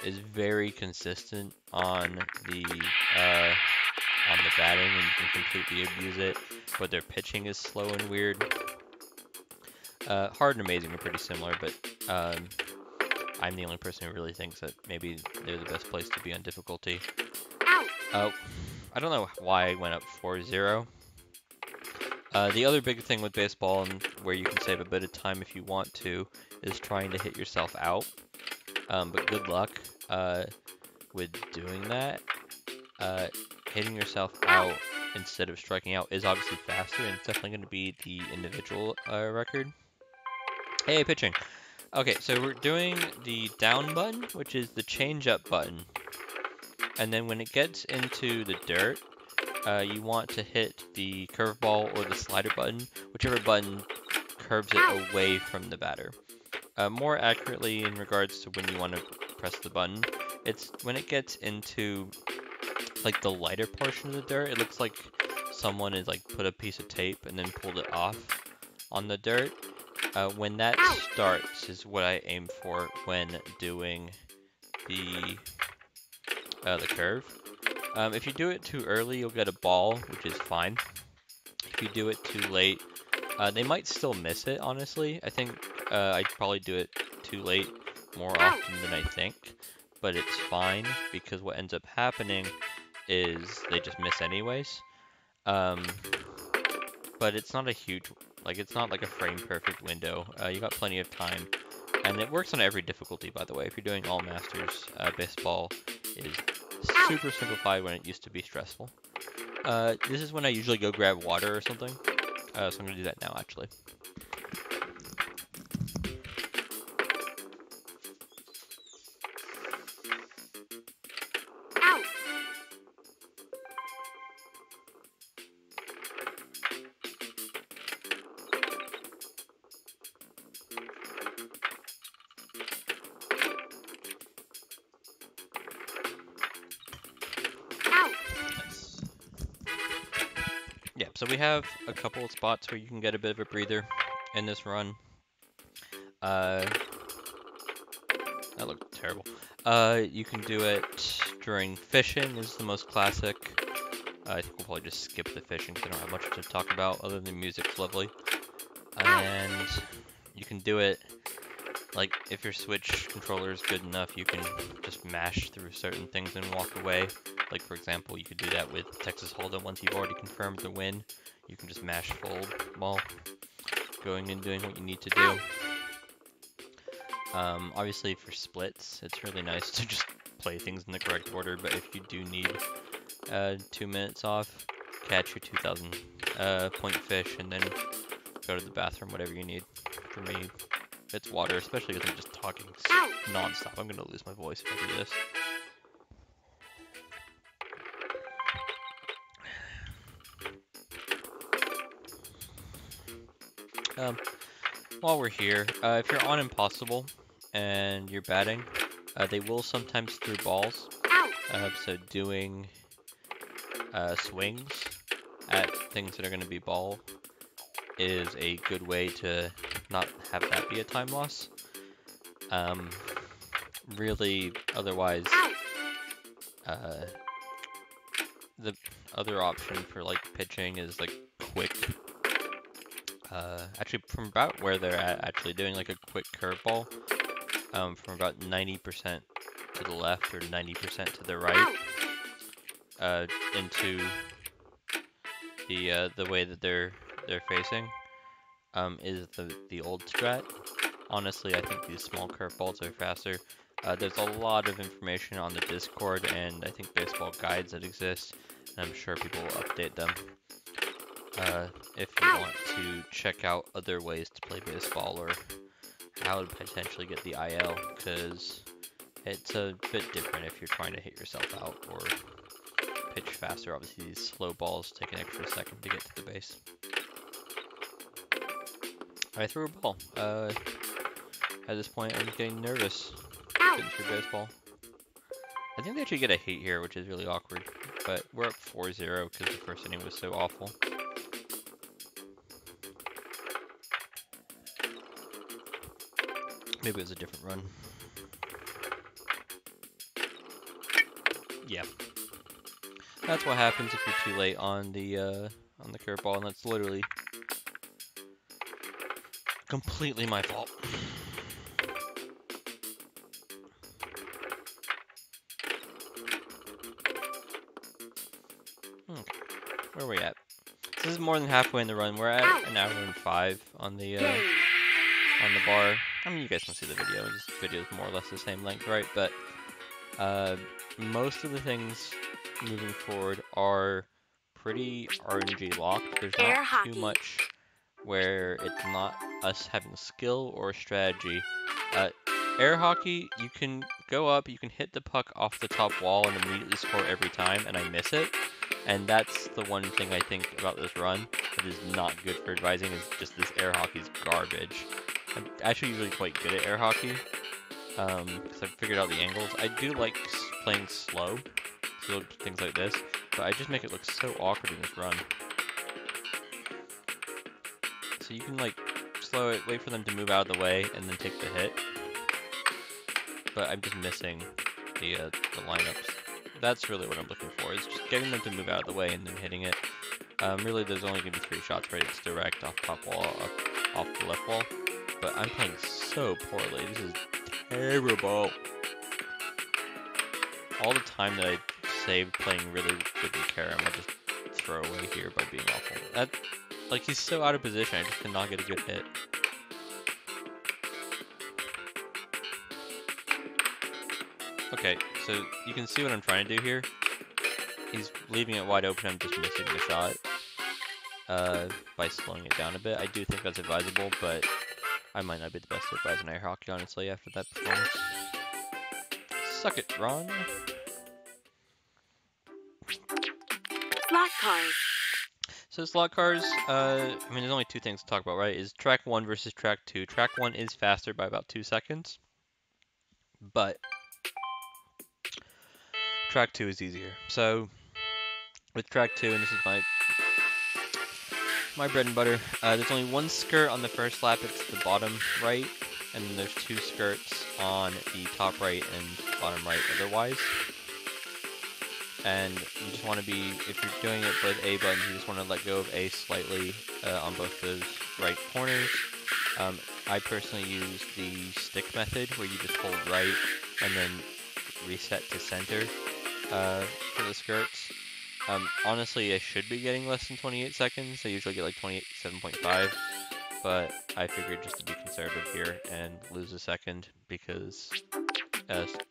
is very consistent on the batting, and you can completely abuse it, but their pitching is slow and weird. Hard and amazing are pretty similar, but I'm the only person who really thinks that maybe they're the best place to be on difficulty. I don't know why I went up 4-0. The other big thing with baseball, and where you can save a bit of time if you want to, is trying to hit yourself out. But good luck with doing that. Hitting yourself out instead of striking out is obviously faster, and it's definitely going to be the individual record. Hey, pitching. Okay, so we're doing the down button, which is the change up button. And then when it gets into the dirt, you want to hit the curveball or the slider button, whichever button curves it away from the batter. More accurately, in regards to when you want to press the button, it's when it gets into like the lighter portion of the dirt. It looks like someone has like put a piece of tape and then pulled it off on the dirt. When that starts is what I aim for when doing the curve. If you do it too early, you'll get a ball, which is fine. If you do it too late, they might still miss it, honestly. I think I'd probably do it too late more often than I think, but it's fine, because what ends up happening is they just miss anyways. But it's not a huge, like, it's not like a frame perfect window. You got plenty of time, and it works on every difficulty, by the way. If you're doing all masters, baseball is super simplified when it used to be stressful. This is when I usually go grab water or something, so I'm gonna do that now, actually. Yeah, so we have a couple of spots where you can get a bit of a breather in this run. That looked terrible. You can do it during fishing, is the most classic. I think we'll probably just skip the fishing because I don't have much to talk about other than music's lovely. And you can do it Like, if your Switch controller is good enough, you can just mash through certain things and walk away. Like, for example, you could do that with Texas Hold'em once you've already confirmed the win. You can just mash fold while going and doing what you need to do. Obviously, for splits, it's really nice to just play things in the correct order, but if you do need 2 minutes off, catch your 2,000 point fish, and then go to the bathroom, whatever you need. For me, it's water, especially because I'm just talking non-stop. I'm gonna lose my voice if I do this. While we're here, if you're on Impossible and you're batting, they will sometimes throw balls. So doing swings at things that are going to be ball is a good way to not have that be a time loss. Really, otherwise, the other option for like pitching is like quick. Actually, from about where they're at, actually doing like a quick curveball, from about 90% to the left or 90% to the right, into the way that they're facing, is the old strat. Honestly, I think these small curveballs are faster. There's a lot of information on the Discord, and I think baseball guides that exist, and I'm sure people will update them. If you want to check out other ways to play baseball or how to potentially get the IL, because it's a bit different if you're trying to hit yourself out or pitch faster. Obviously, these slow balls take an extra second to get to the base. I threw a ball. At this point, I'm getting nervous getting through baseball. I think they actually get a hate here, which is really awkward. But we're up 4-0 because the first inning was so awful. Maybe it was a different run. Yeah. That's what happens if you're too late on the curveball, and that's literally completely my fault. Okay, where are we at? So this is more than halfway in the run. We're at an hour and 5 on the bar. I mean, you guys can see the video. This video is more or less the same length, right? But most of the things moving forward are pretty RNG locked. There's not too much where it's not us having skill or strategy. Air hockey, you can go up, you can hit the puck off the top wall and immediately score every time, and I miss it. And that's the one thing I think about this run that is not good for advising, is just this air hockey's garbage. I'm actually usually quite good at air hockey, because I've figured out the angles. I do like playing slow, so things like this, but I just make it look so awkward in this run. So you can like slow it, wait for them to move out of the way, and then take the hit. But I'm just missing the lineups. That's really what I'm looking for, is just getting them to move out of the way and then hitting it. Really, there's only going to be 3 shots, right? It's direct, off top wall, off the left wall. But I'm playing so poorly. This is terrible. All the time that I saved playing really good with Karam, I just throw away here by being awful. That, like, he's so out of position, I just cannot get a good hit. Okay, so you can see what I'm trying to do here. He's leaving it wide open, I'm just missing the shot by slowing it down a bit. I do think that's advisable, but I might not be the best advisor in air hockey, honestly, after that performance. Suck it, Ron. Slot cars. So slot cars, I mean, there's only 2 things to talk about, right? Is track 1 versus track 2. Track 1 is faster by about 2 seconds, but track 2 is easier. So with track 2, and this is my bread and butter, there's only 1 skirt on the first lap. It's the bottom right, and then there's 2 skirts on the top right and bottom right otherwise. And you just want to be, if you're doing it with A buttons, you just want to let go of A slightly on both those right corners. I personally use the stick method where you just hold right and then reset to center for the skirts. Honestly, I should be getting less than 28 seconds. I usually get like 27.5, but I figured just to be conservative here and lose a second because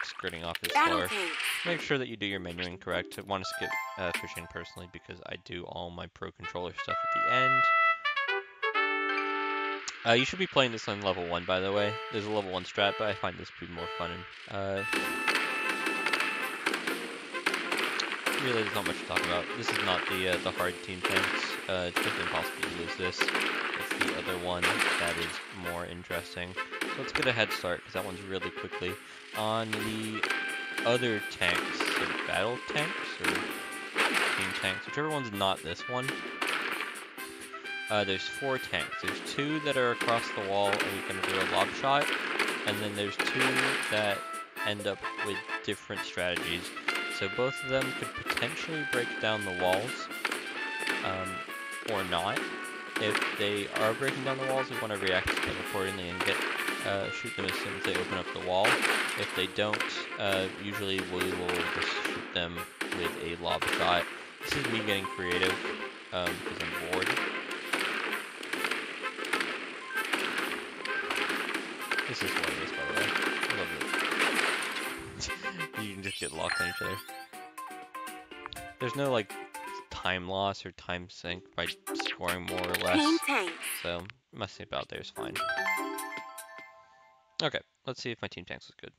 skirting off is slower. Make sure that you do your menuing correct. I want to skip fishing personally because I do all my pro controller stuff at the end. You should be playing this on level 1, by the way. There's a level 1 strat, but I find this to be more fun. And, really, there's not much to talk about. This is not the hard team tanks. It's just impossible to lose this. It's the other one that is more interesting. So let's get a head start, because that one's really quickly. On the other tanks, the battle tanks, or team tanks, whichever one's not this one, there's 4 tanks. There's 2 that are across the wall and you can do a lob shot, and then there's 2 that end up with different strategies. So both of them could potentially break down the walls, or not. If they are breaking down the walls, we want to react to them accordingly and shoot them as soon as they open up the wall. If they don't, usually we will just shoot them with a lob shot. This is me getting creative, because I'm bored. This is hilarious, by the way. I love it. You can just get locked on each other. There's no, like, time loss or time sink by scoring more or less. So, messing about there is fine. Okay, let's see if my team tanks is good.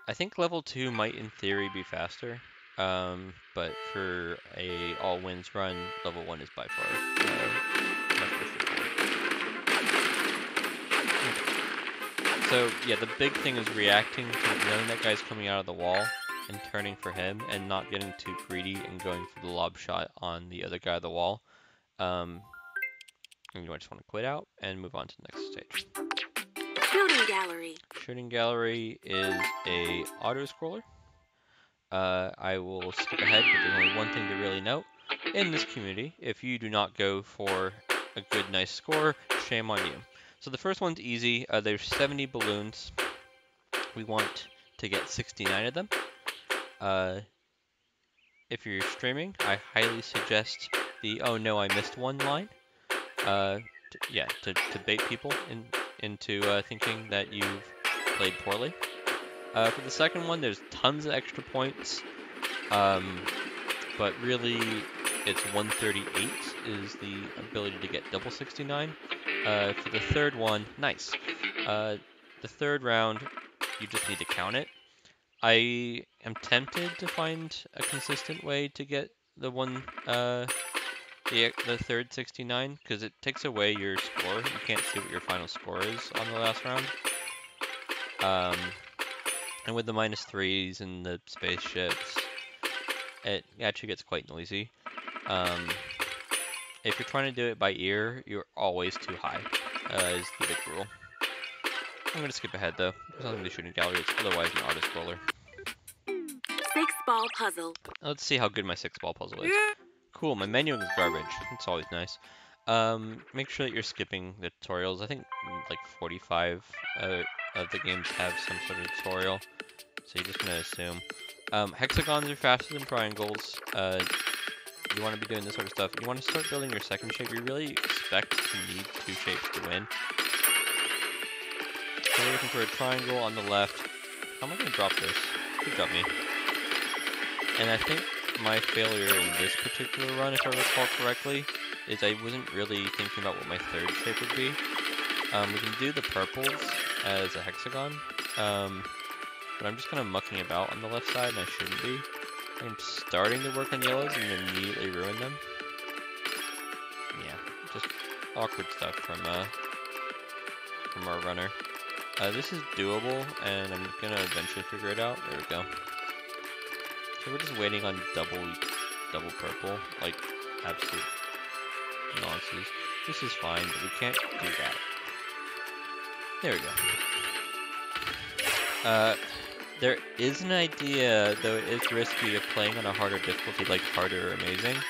I think level 2 might, in theory, be faster. But for a all-wins run, level 1 is by far much more straightforward. So, yeah, the big thing is reacting to knowing that guy's coming out of the wall and turning for him and not getting too greedy and going for the lob shot on the other guy of the wall. And you just want to quit out and move on to the next stage. Shooting gallery. Shooting gallery is a auto-scroller. I will skip ahead, but there's only one thing to really note. In this community, if you do not go for a good, nice score, shame on you. So the first one's easy. There's 70 balloons. We want to get 69 of them. If you're streaming, I highly suggest the "oh no, I missed one" line. To bait people into thinking that you've played poorly. For the second one, there's tons of extra points, but really it's 138 is the ability to get double 69. For the third one, nice. The third round, you just need to count it. I am tempted to find a consistent way to get the third 69, because it takes away your score. You can't see what your final score is on the last round. And with the -3s and the spaceships, it actually gets quite noisy. If you're trying to do it by ear, you're always too high, is the big rule. I'm going to skip ahead though. There's nothing to shooting gallery, it's otherwise an auto-scroller. 6-ball puzzle. Let's see how good my 6-ball puzzle is. Cool, my menuing is garbage. It's always nice. Make sure that you're skipping the tutorials. I think like 45 of the games have some sort of tutorial, so you're just gonna assume. Hexagons are faster than triangles. You want to be doing this sort of stuff. You want to start building your second shape. You really expect to need 2 shapes to win. So we're looking for a triangle on the left. How am I gonna drop this? Good job, me. And I think my failure in this particular run, if I recall correctly, is I wasn't really thinking about what my third shape would be. We can do the purples as a hexagon, but I'm just kind of mucking about on the left side, and I shouldn't be. I'm starting to work on yellows and immediately ruin them. Yeah, just awkward stuff from our runner. This is doable, and I'm gonna eventually figure it out. There we go. So we're just waiting on double purple, like absolute nonsense. This is fine, but we can't do that. There we go. There is an idea, though it is risky, of playing on a harder difficulty, like harder or amazing,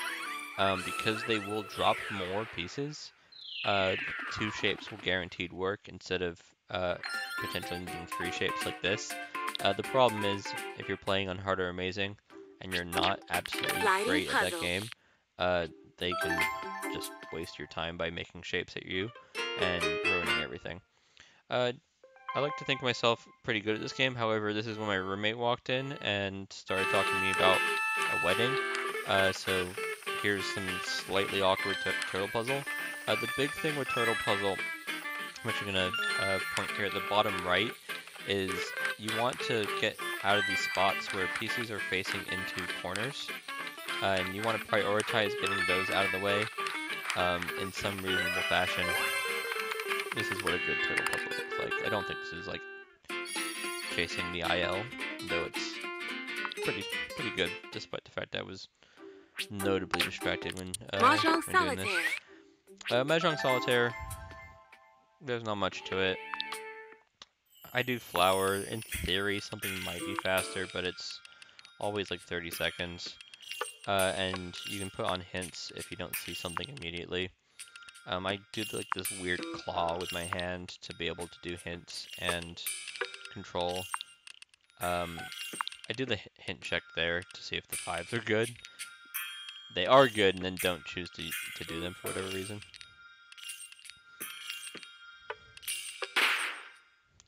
because they will drop more pieces. 2 shapes will guaranteed work instead of potentially needing 3 shapes like this. The problem is if you're playing on Hard or Amazing and you're not absolutely great at that game, they can just waste your time by making shapes at you and ruining everything. I like to think myself pretty good at this game. However, this is when my roommate walked in and started talking to me about a wedding. So here's some slightly awkward turtle puzzle. The big thing with turtle puzzle, which I'm gonna point here at the bottom right, is you want to get out of these spots where pieces are facing into corners, and you want to prioritize getting those out of the way in some reasonable fashion. This is what a good turtle puzzle looks like. I don't think this is like chasing the IL, though it's pretty good, despite the fact that I was notably distracted when doing this. Mahjong Solitaire, there's not much to it. I do flower. In theory, something might be faster, but it's always like 30 seconds. And you can put on hints if you don't see something immediately. I do like this weird claw with my hand to be able to do hints and control. I do the hint check there to see if the 5s are good. They are good, and then don't choose to do them for whatever reason.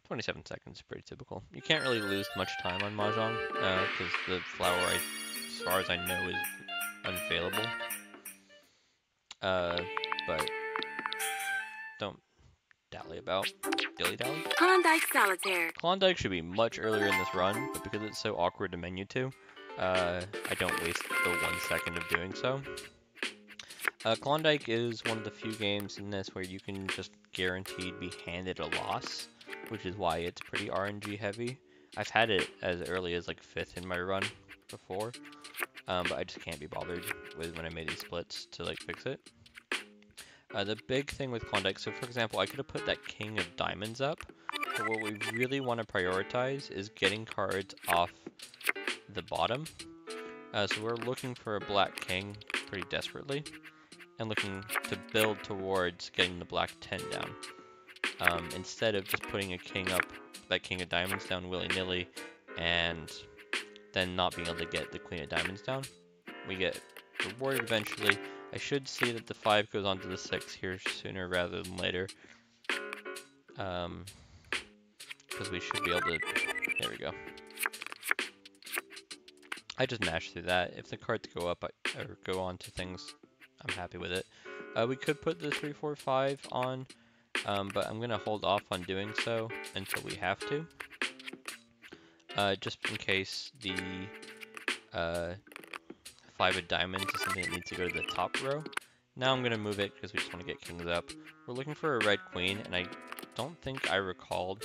27 seconds is pretty typical. You can't really lose much time on Mahjong, because the flower, as far as I know, is unfailable. But don't dally about. Dilly-dally? Klondike Solitaire. Klondike should be much earlier in this run, but because it's so awkward to menu to, I don't waste the 1 second of doing so. Klondike is one of the few games in this where you can just guaranteed be handed a loss, which is why it's pretty RNG heavy. I've had it as early as like 5th in my run before, but I just can't be bothered with when I made these splits to like fix it. The big thing with Klondike, so for example, I could have put that King of Diamonds up, but what we really want to prioritize is getting cards off the bottom. So we're looking for a Black King pretty desperately, and looking to build towards getting the Black 10 down. Instead of just putting a King up, that King of Diamonds down willy-nilly, and then not being able to get the Queen of Diamonds down. We get rewarded eventually. I should see that the 5 goes on to the 6 here sooner rather than later. Because we should be able to... There we go. I just mashed through that. If the cards go up or go on to things, I'm happy with it. We could put the 3, 4, 5 on, but I'm going to hold off on doing so until we have to. Just in case the 5 of Diamonds is something that needs to go to the top row. Now I'm going to move it because we just want to get kings up. We're looking for a red queen, and I don't think I recalled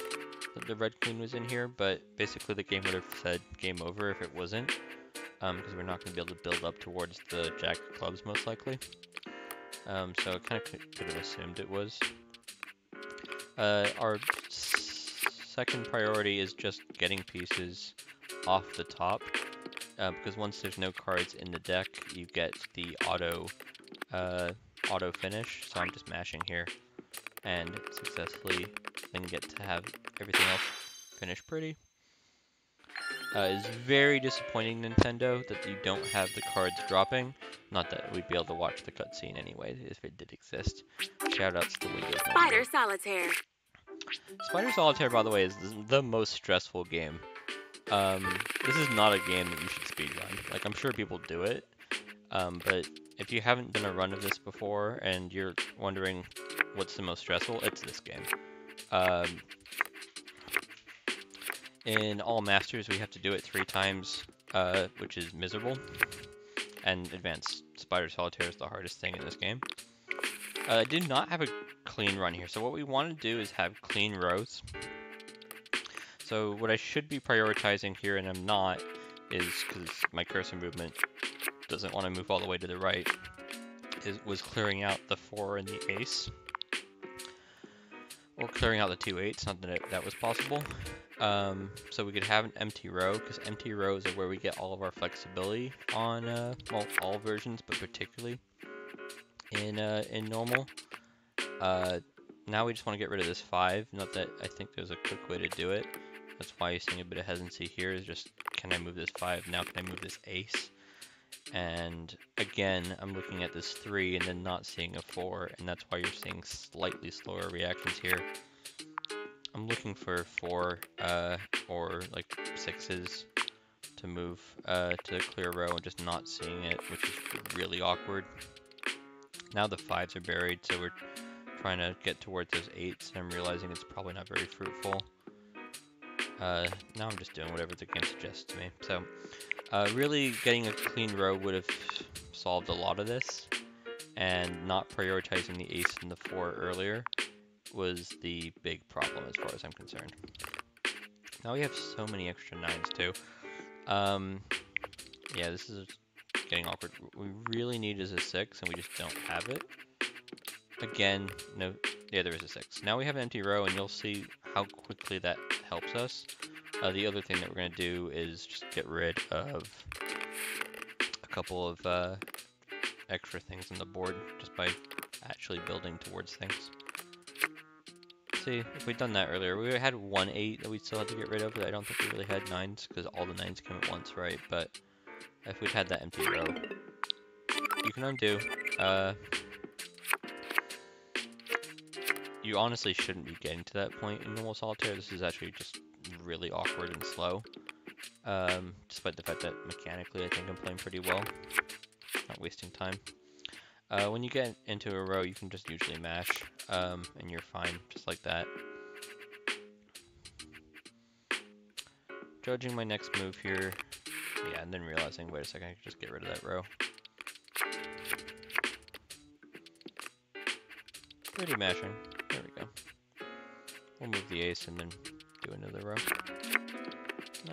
that the red queen was in here, but basically the game would have said game over if it wasn't, because we're not going to be able to build up towards the jack of clubs most likely. So I kind of could have assumed it was. Our second priority is just getting pieces off the top, because once there's no cards in the deck, you get the auto finish. So I'm just mashing here and successfully then get to have everything else finish pretty. It's very disappointing, Nintendo, that you don't have the cards dropping. Not that we'd be able to watch the cutscene anyway, if it did exist. Shoutouts to Windows. Spider Solitaire. Spider Solitaire, by the way, is the most stressful game. This is not a game that you should speedrun. Like, I'm sure people do it, but if you haven't done a run of this before and you're wondering what's the most stressful, it's this game. In all masters, we have to do it 3 times, which is miserable. And advanced Spider Solitaire is the hardest thing in this game. I did not have a clean run here, so what we want to do is have clean rows. So what I should be prioritizing here, and I'm not, is because my cursor movement doesn't want to move all the way to the right, was clearing out the 4 and the ace. Or clearing out the 2 8s, not that that was possible. So we could have an empty row, because empty rows are where we get all of our flexibility on, well, all versions, but particularly in normal. Now we just want to get rid of this 5. Not that I think there's a quick way to do it. That's why you're seeing a bit of hesitancy here, is just, can I move this 5? Now can I move this ace? And again, I'm looking at this 3 and then not seeing a 4, and that's why you're seeing slightly slower reactions here. I'm looking for 4 or like 6s to move to clear row and just not seeing it, which is really awkward. Now the 5s are buried, so we're trying to get towards those 8s, and I'm realizing it's probably not very fruitful. Now I'm just doing whatever the game suggests to me. So really getting a clean row would have solved a lot of this, and not prioritizing the ace and the 4 earlier was the big problem as far as I'm concerned. Now we have so many extra 9s too. Yeah, this is getting awkward. What we really need is a 6, and we just don't have it. Again, no, yeah, there is a 6. Now we have an empty row, and you'll see how quickly that helps us. The other thing that we're going to do is just get rid of a couple of extra things on the board just by actually building towards things. See, if we'd done that earlier, we had 1 8 that we still had to get rid of, but I don't think we really had 9s because all the 9s came at once, right? But if we'd had that empty row, you can undo. You honestly shouldn't be getting to that point in normal solitaire. This is actually just really awkward and slow. Despite the fact that mechanically I think I'm playing pretty well. Not wasting time. When you get into a row, you can just usually mash, and you're fine, just like that. Judging my next move here, yeah, and then realizing, wait a second, I can just get rid of that row. Pretty mashing. There we go. We'll move the ace and then do another row.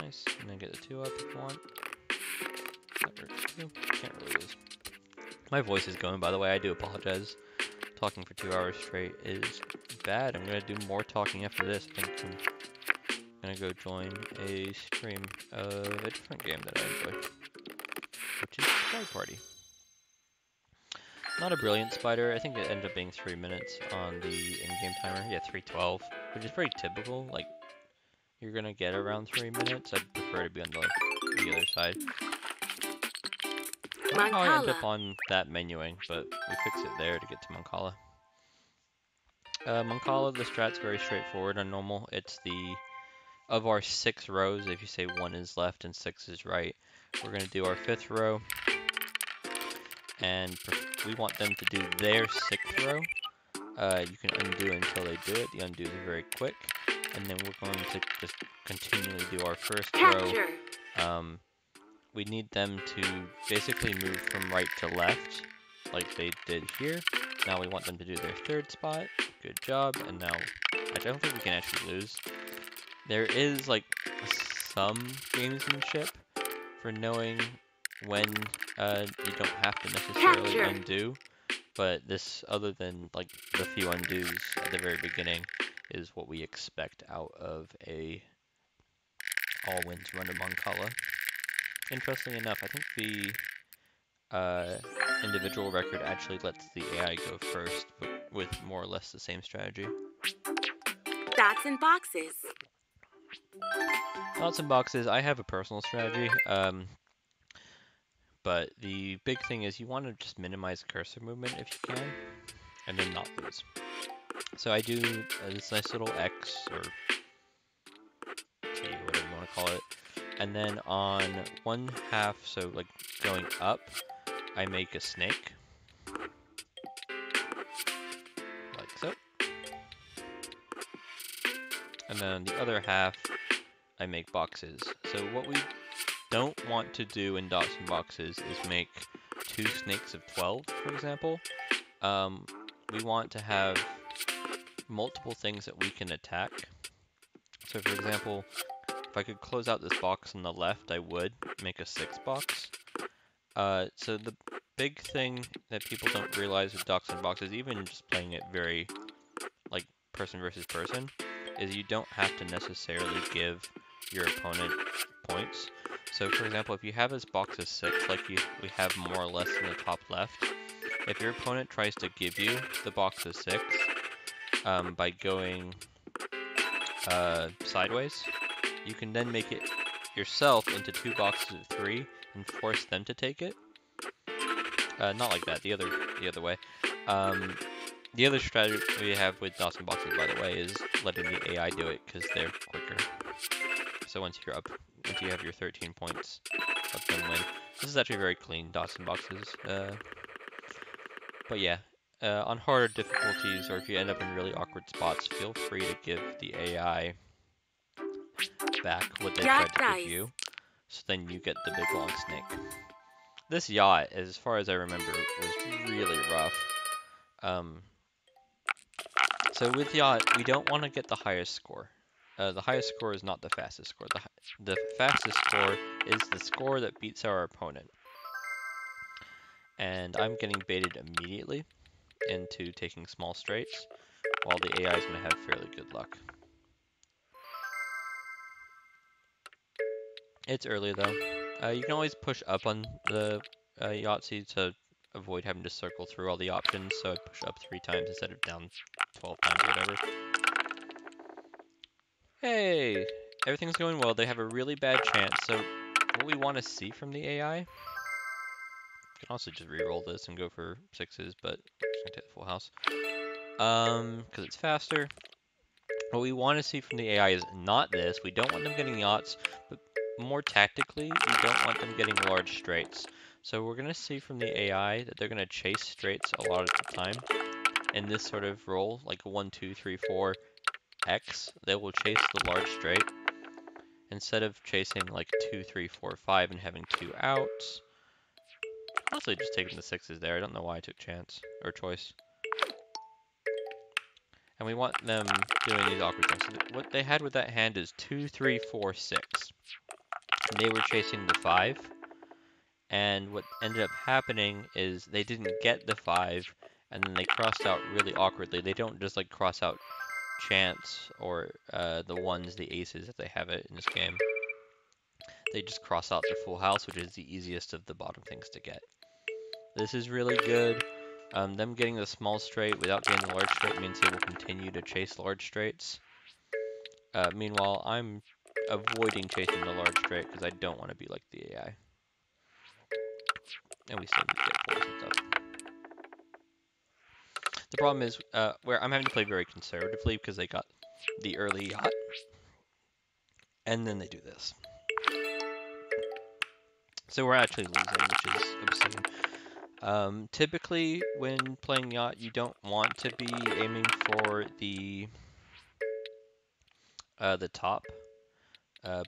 Nice. And then get the 2 up if you want. That works too. Can't really lose. My voice is going, by the way. I do apologize. Talking for 2 hours straight is bad. I'm going to do more talking after this. I think I'm going to go join a stream of a different game that I enjoy, which is Spy Party. Not a brilliant spider. I think it ended up being 3 minutes on the in-game timer. Yeah, 3:12, which is pretty typical. Like, you're gonna get around 3 minutes. I'd prefer to be on the other side. I don't know how I end up on that menuing, but we fix it there to get to Mancala. Mancala, the strat's very straightforward on normal. It's of our 6 rows, if you say 1 is left and 6 is right, we're gonna do our 5th row. And we want them to do their 6th row. You can undo until they do it. The undos are very quick. And then we're going to just continually do our 1st row. We need them to basically move from right to left, like they did here. Now we want them to do their 3rd spot. Good job. And now, I don't think we can actually lose. There is, like, some gamesmanship for knowing when you don't have to necessarily undo, but this, other than like the few undos at the very beginning, is what we expect out of a all-wins run of Mancala. Interestingly enough, I think the individual record actually lets the AI go first, but with more or less the same strategy. Dots and boxes. Dots and boxes, I have a personal strategy. But the big thing is you want to just minimize cursor movement if you can, and then not lose. So I do this nice little X, or T, or whatever you want to call it. And then on 1/2, so like going up, I make a snake. Like so. And then on the other half, I make boxes. So what we don't want to do in dots and boxes is make 2 snakes of 12, for example. We want to have multiple things that we can attack. So for example, if I could close out this box on the left, I would make a 6 box. So the big thing that people don't realize with dots and boxes, even just playing it very like person versus person, is you don't have to necessarily give your opponent points. So for example, if you have this box of 6, like we have more or less in the top left, if your opponent tries to give you the box of 6, by going sideways. You can then make it yourself into 2 boxes of 3 and force them to take it. Not like that, the other way. The other strategy we have with Dawson boxes, by the way, is letting the AI do it because they're quicker. So once you have your 13 points, let them win. This is actually very clean Dawson boxes. But yeah, on harder difficulties, or if you end up in really awkward spots, feel free to give the AI back what they tried to give you, so then you get the big long snake. This yacht, as far as I remember, was really rough. So with yacht, we don't want to get the highest score. The highest score is not the fastest score. The fastest score is the score that beats our opponent. And I'm getting baited immediately into taking small straights, while the AI is going to have fairly good luck. It's early though. You can always push up on the Yahtzee to avoid having to circle through all the options, so I push up 3 times instead of down 12 times or whatever. Hey! Everything's going well. They have a really bad chance, so what we want to see from the AI... You can also just re-roll this and go for 6s, but I'm just gonna take the full house. Because it's faster. What we want to see from the AI is not this. We don't want them getting yachts, but more tactically, we don't want them getting large straights. So we're going to see from the AI that they're going to chase straights a lot of the time. In this sort of roll, like 1, 2, 3, 4, X, they will chase the large straight. Instead of chasing like 2, 3, 4, 5 and having 2 outs. Honestly, just taking the 6s there. I don't know why I took chance or choice. And we want them doing these awkward things. So what they had with that hand is 2, 3, 4, 6. And they were chasing the 5. And what ended up happening is they didn't get the 5, and then they crossed out really awkwardly. They don't just like cross out chance or the 1s, the aces if they have it in this game. They just cross out the full house, which is the easiest of the bottom things to get. This is really good. Them getting the small straight without getting the large straight means they will continue to chase large straights. Meanwhile, I'm avoiding chasing the large straight because I don't want to be like the AI. And we still need to get 4s and stuff. The problem is where I'm having to play very conservatively because they got the early yacht. And then they do this. So we're actually losing, which is obscene. Typically, when playing yacht, you don't want to be aiming for the top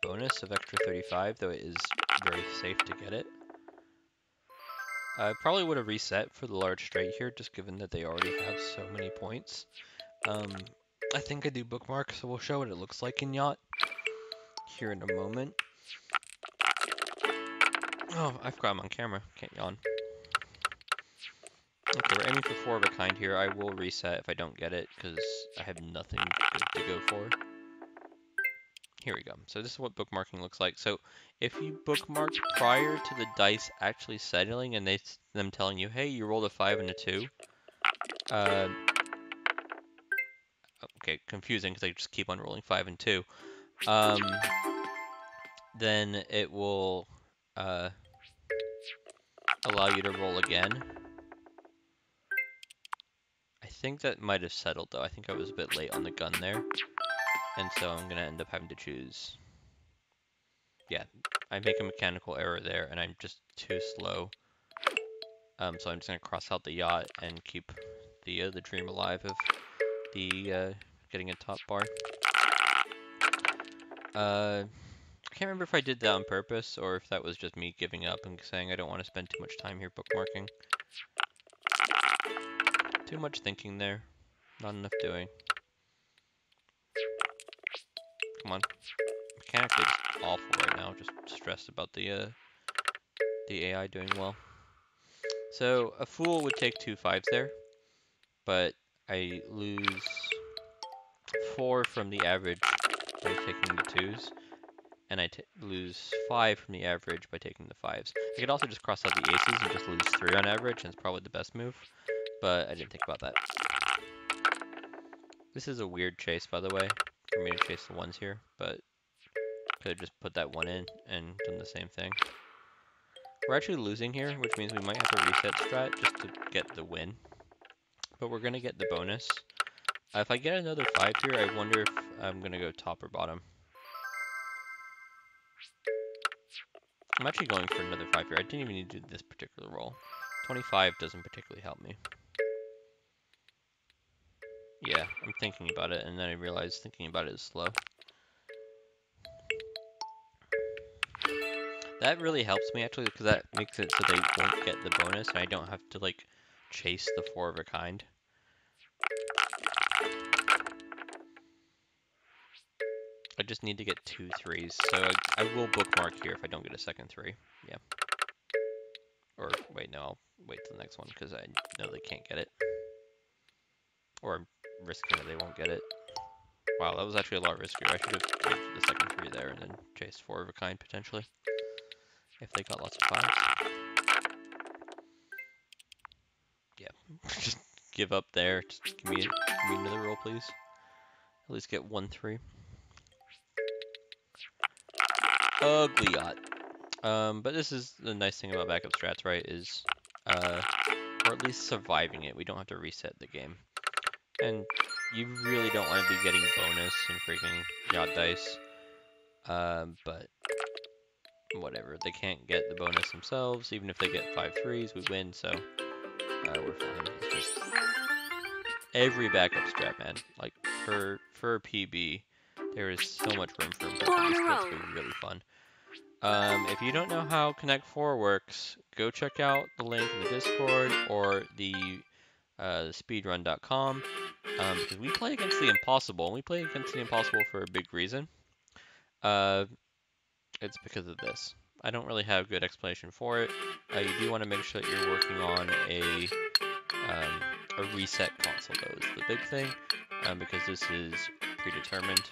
bonus of extra 35, though it is very safe to get it. I probably would have reset for the large straight here, just given that they already have so many points. I think I do bookmark, so we'll show what it looks like in yacht here in a moment. Oh, I forgot I'm on camera. Can't yawn. Okay, we're aiming for 4 of a kind here. I will reset if I don't get it, because I have nothing good to go for. Here we go. So this is what bookmarking looks like. So if you bookmark prior to the dice actually settling and them telling you, hey, you rolled a 5 and a 2. Okay, confusing because I just keep on rolling 5 and 2. Then it will allow you to roll again. I think that might have settled though. I think I was a bit late on the gun there. And so I'm gonna end up having to choose. Yeah, I make a mechanical error there and I'm just too slow. So I'm just gonna cross out the yacht and keep the dream alive of the getting a top bar. I can't remember if I did that on purpose or if that was just me giving up and saying I don't want to spend too much time here bookmarking. Too much thinking there, not enough doing. Come on. Mechanically just awful right now, just stressed about the AI doing well. So a fool would take 2 5s there, but I lose 4 from the average by taking the 2s, and I lose 5 from the average by taking the 5s. I could also just cross out the aces and just lose 3 on average, and it's probably the best move, but I didn't think about that. This is a weird chase, by the way, for me to chase the ones here, but could have just put that one in and done the same thing. We're actually losing here, which means we might have to reset strat just to get the win. But we're going to get the bonus. If I get another 5 here, I wonder if I'm going to go top or bottom. I'm actually going for another 5 here. I didn't even need to do this particular roll. 25 doesn't particularly help me. Yeah, I'm thinking about it, and then I realized thinking about it is slow. That really helps me, actually, because that makes it so they won't get the bonus, and I don't have to, like, chase the 4 of a kind. I just need to get 2 3s, so I will bookmark here if I don't get a second 3. Yeah. Or, wait, no, I'll wait till the next one, because I know they can't get it. Or I'm risking that they won't get it. Wow, that was actually a lot riskier. I should have waited for the second 3 there and then chased 4 of a kind, potentially. If they got lots of 5s. Yeah, just give up there. Just give me another roll, please. At least get 1 3. Ugly yacht. But this is the nice thing about backup strats, right? Is, or at least surviving it. We don't have to reset the game. And you really don't want to be getting bonus and freaking yacht dice. But whatever. They can't get the bonus themselves. Even if they get 5 3s, we win, so we're fine. It's just every backup strat, man. Like, for PB, there is so much room for improvement. This gets to be really fun. If you don't know how Connect 4 works, go check out the link in the Discord or the speedrun.com, because we play against the impossible, and we play against the impossible for a big reason. It's because of this. I don't really have a good explanation for it. You do want to make sure that you're working on a reset console, though, is the big thing, because this is predetermined.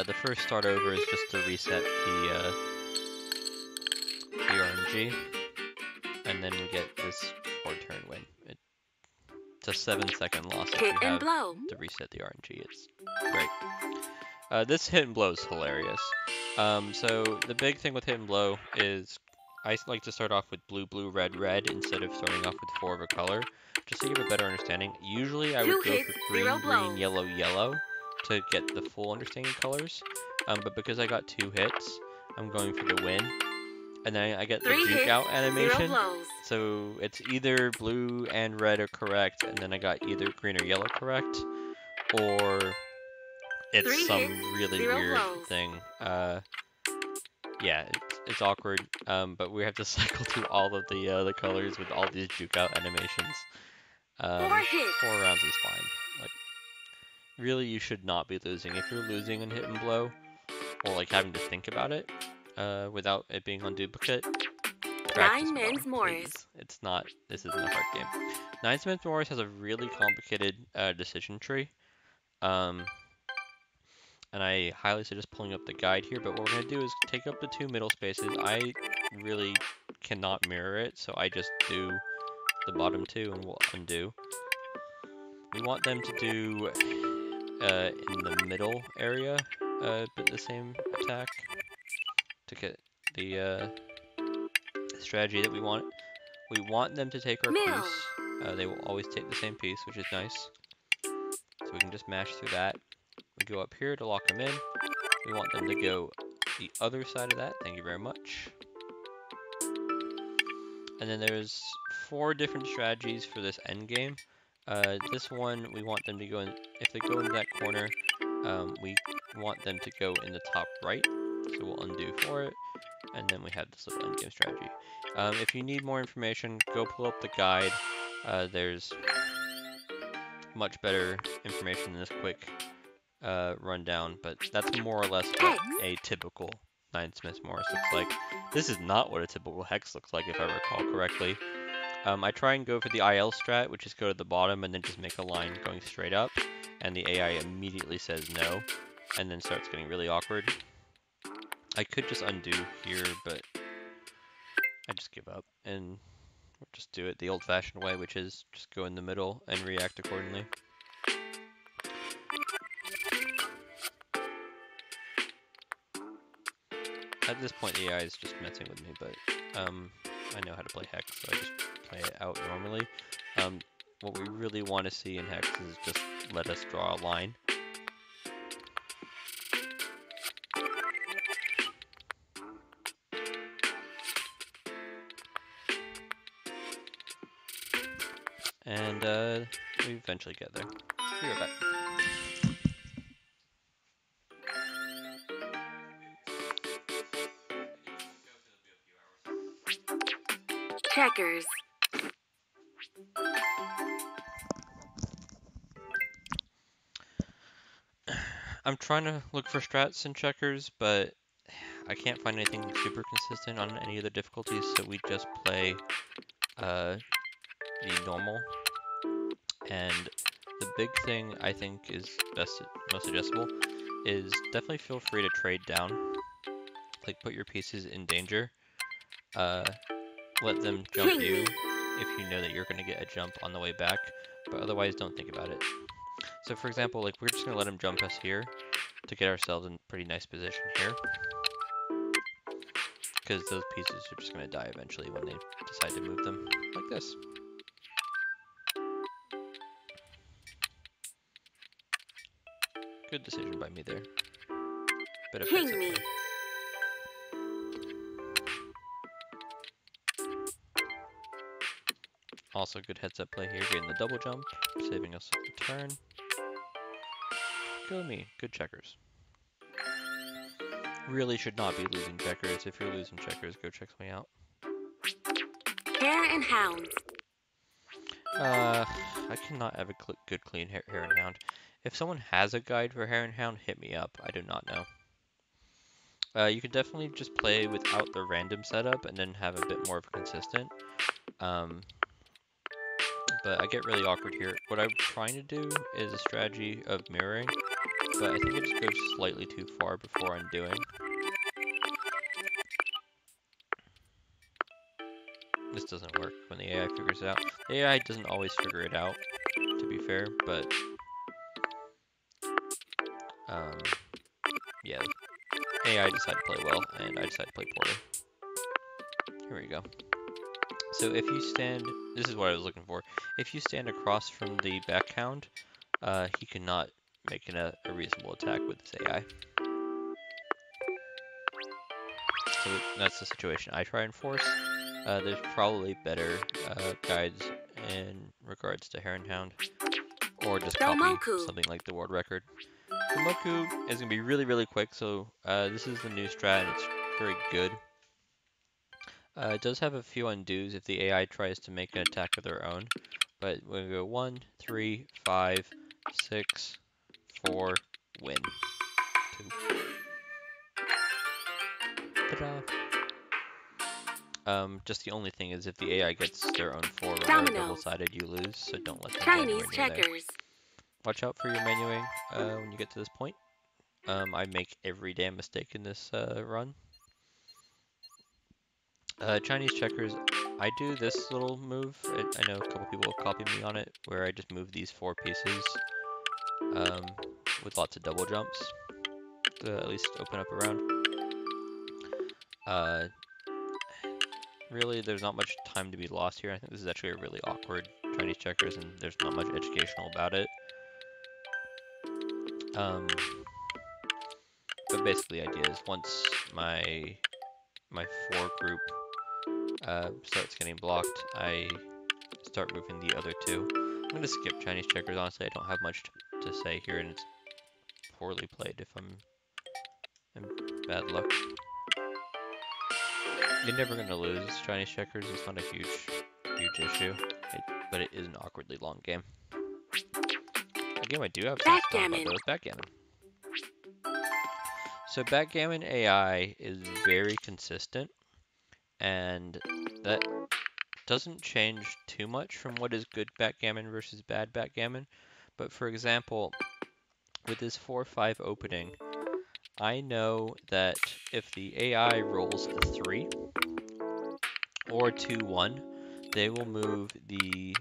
The first start over is just to reset the RNG, and then we get this 4-turn win. It's a 7-second loss if you have to reset the RNG. It's great. This hit and blow is hilarious. So the big thing with hit and blow is I like to start off with blue, blue, red, red instead of starting off with 4 of a color, just so you have a better understanding. Usually I would go for green, green, yellow, yellow to get the full understanding of colors. But because I got 2 hits, I'm going for the win. And then I get the juke out animation. So it's either blue and red are correct, and then I got either green or yellow correct, or it's some really weird thing. Yeah, it's awkward, but we have to cycle through all of the colors with all these juke out animations. 4 rounds is fine. Like, really, you should not be losing. If you're losing in hit and blow, or like having to think about it, without it being on duplicate, practice more, please. It's not. This isn't a hard game. 9 Smith Morris has a really complicated decision tree. And I highly suggest pulling up the guide here, but what we're going to do is take up the 2 middle spaces. I really cannot mirror it, so I just do the bottom 2 and we'll undo. We want them to do in the middle area, but the same attack to get the strategy that we want. We want them to take our piece. They will always take the same piece, which is nice. So we can just mash through that. We go up here to lock them in. We want them to go the other side of that. Thank you very much. And then there's 4 different strategies for this end game. This one, we want them to go in, if they go into that corner, we want them to go in the top right. So we'll undo for it. And then we have this little end game strategy. If you need more information, go pull up the guide. There's much better information in this quick rundown, but that's more or less what a typical 9 Smith Morris looks like. This is not what a typical hex looks like, if I recall correctly. I try and go for the IL strat, which is go to the bottom and then just make a line going straight up, and the AI immediately says no, and then starts getting really awkward. I could just undo here, but I just give up, and Or just do it the old-fashioned way, which is just go in the middle and react accordingly. At this point, the AI is just messing with me, but I know how to play Hex, so I just play it out normally. What we really want to see in Hex is just let us draw a line. And we eventually get there. Be right back. Checkers. I'm trying to look for strats in checkers, but I can't find anything super consistent on any of the difficulties, so we just play the normal. And the big thing I think is most adjustable is definitely feel free to trade down. Like put your pieces in danger. Let them jump you if you know that you're going to get a jump on the way back, but otherwise don't think about it. So for example, like we're just going to let him jump us here to get ourselves in pretty nice position here. Because those pieces are just going to die eventually when they decide to move them, like this. Good decision by me there. Bit of heads up there. Also good heads up play here, getting the double jump, saving us a turn. Go me, good checkers. Really should not be losing checkers. If you're losing checkers, go check something out. Hare and Hounds. I cannot have a good clean Hare and Hound. If someone has a guide for Hare and Hound, hit me up. I do not know. You can definitely just play without the random setup and then have a bit more of a consistent. But I get really awkward here. What I'm trying to do is a strategy of mirroring, but I think it just goes slightly too far before undoing. This doesn't work when the AI figures it out. The AI doesn't always figure it out, to be fair, but yeah, AI decided to play well, and I decided to play poorly. Here we go. So if you stand, this is what I was looking for. If you stand across from the back hound, he cannot make a reasonable attack with this AI. So that's the situation I try and force. There's probably better guides in regards to Hare and Hound, or just copy something like the world record. The Moku is going to be really, really quick, so this is the new strat, and it's very good. It does have a few undos if the AI tries to make an attack of their own, but we're going to go 1, 3, 5, 6, 4, win. 2. Ta-da! Just the only thing is if the AI gets their own 4 runner double-sided, you lose, so don't let them Chinese checkers. Watch out for your menuing when you get to this point. I make every damn mistake in this run. Chinese checkers, I do this little move. I know a couple people will copy me on it, where I just move these 4 pieces with lots of double jumps to at least open up around. Really, there's not much time to be lost here. I think this is actually a really awkward Chinese checkers, and there's not much educational about it. But basically, the idea is once my 4 group starts getting blocked, I start moving the other 2. I'm going to skip Chinese checkers, honestly. I don't have much to say here, and it's poorly played if I'm in bad luck. You're never going to lose Chinese checkers. It's not a huge issue, but it is an awkwardly long game. A game I do have to talk about, though, is backgammon. So backgammon AI is very consistent, and that doesn't change too much from what is good backgammon versus bad backgammon. But for example, with this 4-5 opening, I know that if the AI rolls a 3 or 2-1, they will move the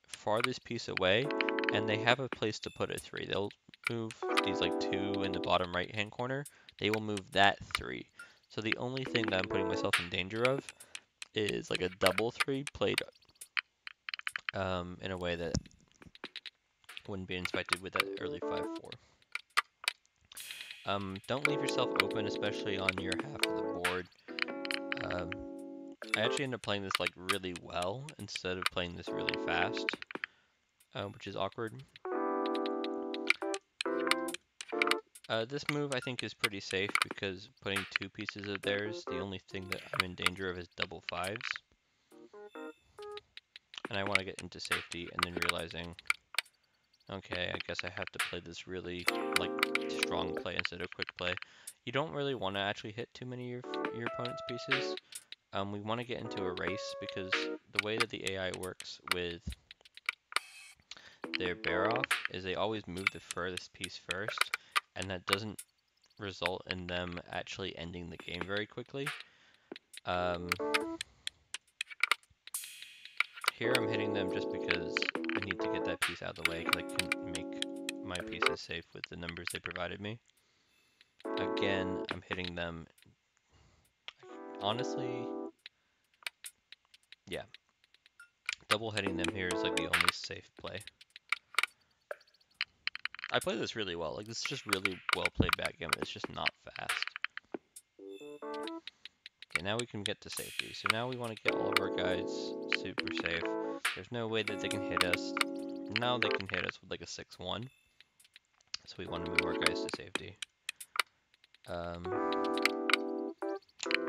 farthest piece away, and they have a place to put a 3. They'll move these like 2 in the bottom right hand corner. They will move that 3. So the only thing that I'm putting myself in danger of is like a double 3 played in a way that wouldn't be inspected with that early 5-4. Don't leave yourself open, especially on your half of the board. I actually end up playing this like really well instead of playing this really fast, which is awkward. This move I think is pretty safe because putting 2 pieces of theirs, the only thing that I'm in danger of is double 5s. And I want to get into safety and then realizing, okay, I guess I have to play this really like strong play instead of quick play. You don't really want to actually hit too many of your opponent's pieces. We want to get into a race because the way that the AI works with their bear off is they always move the furthest piece first, and that doesn't result in them actually ending the game very quickly. Here I'm hitting them just because I need to get that piece out of the way because I couldn't make my pieces safe with the numbers they provided me. Again, I'm hitting them. Honestly, yeah. Double hitting them here is like the only safe play. I play this really well. Like, this is just really well played backgammon. It's just not fast. Okay, now we can get to safety. So now we want to get all of our guys super safe. There's no way that they can hit us. Now they can hit us with like a 6-1. So we want to move our guys to safety.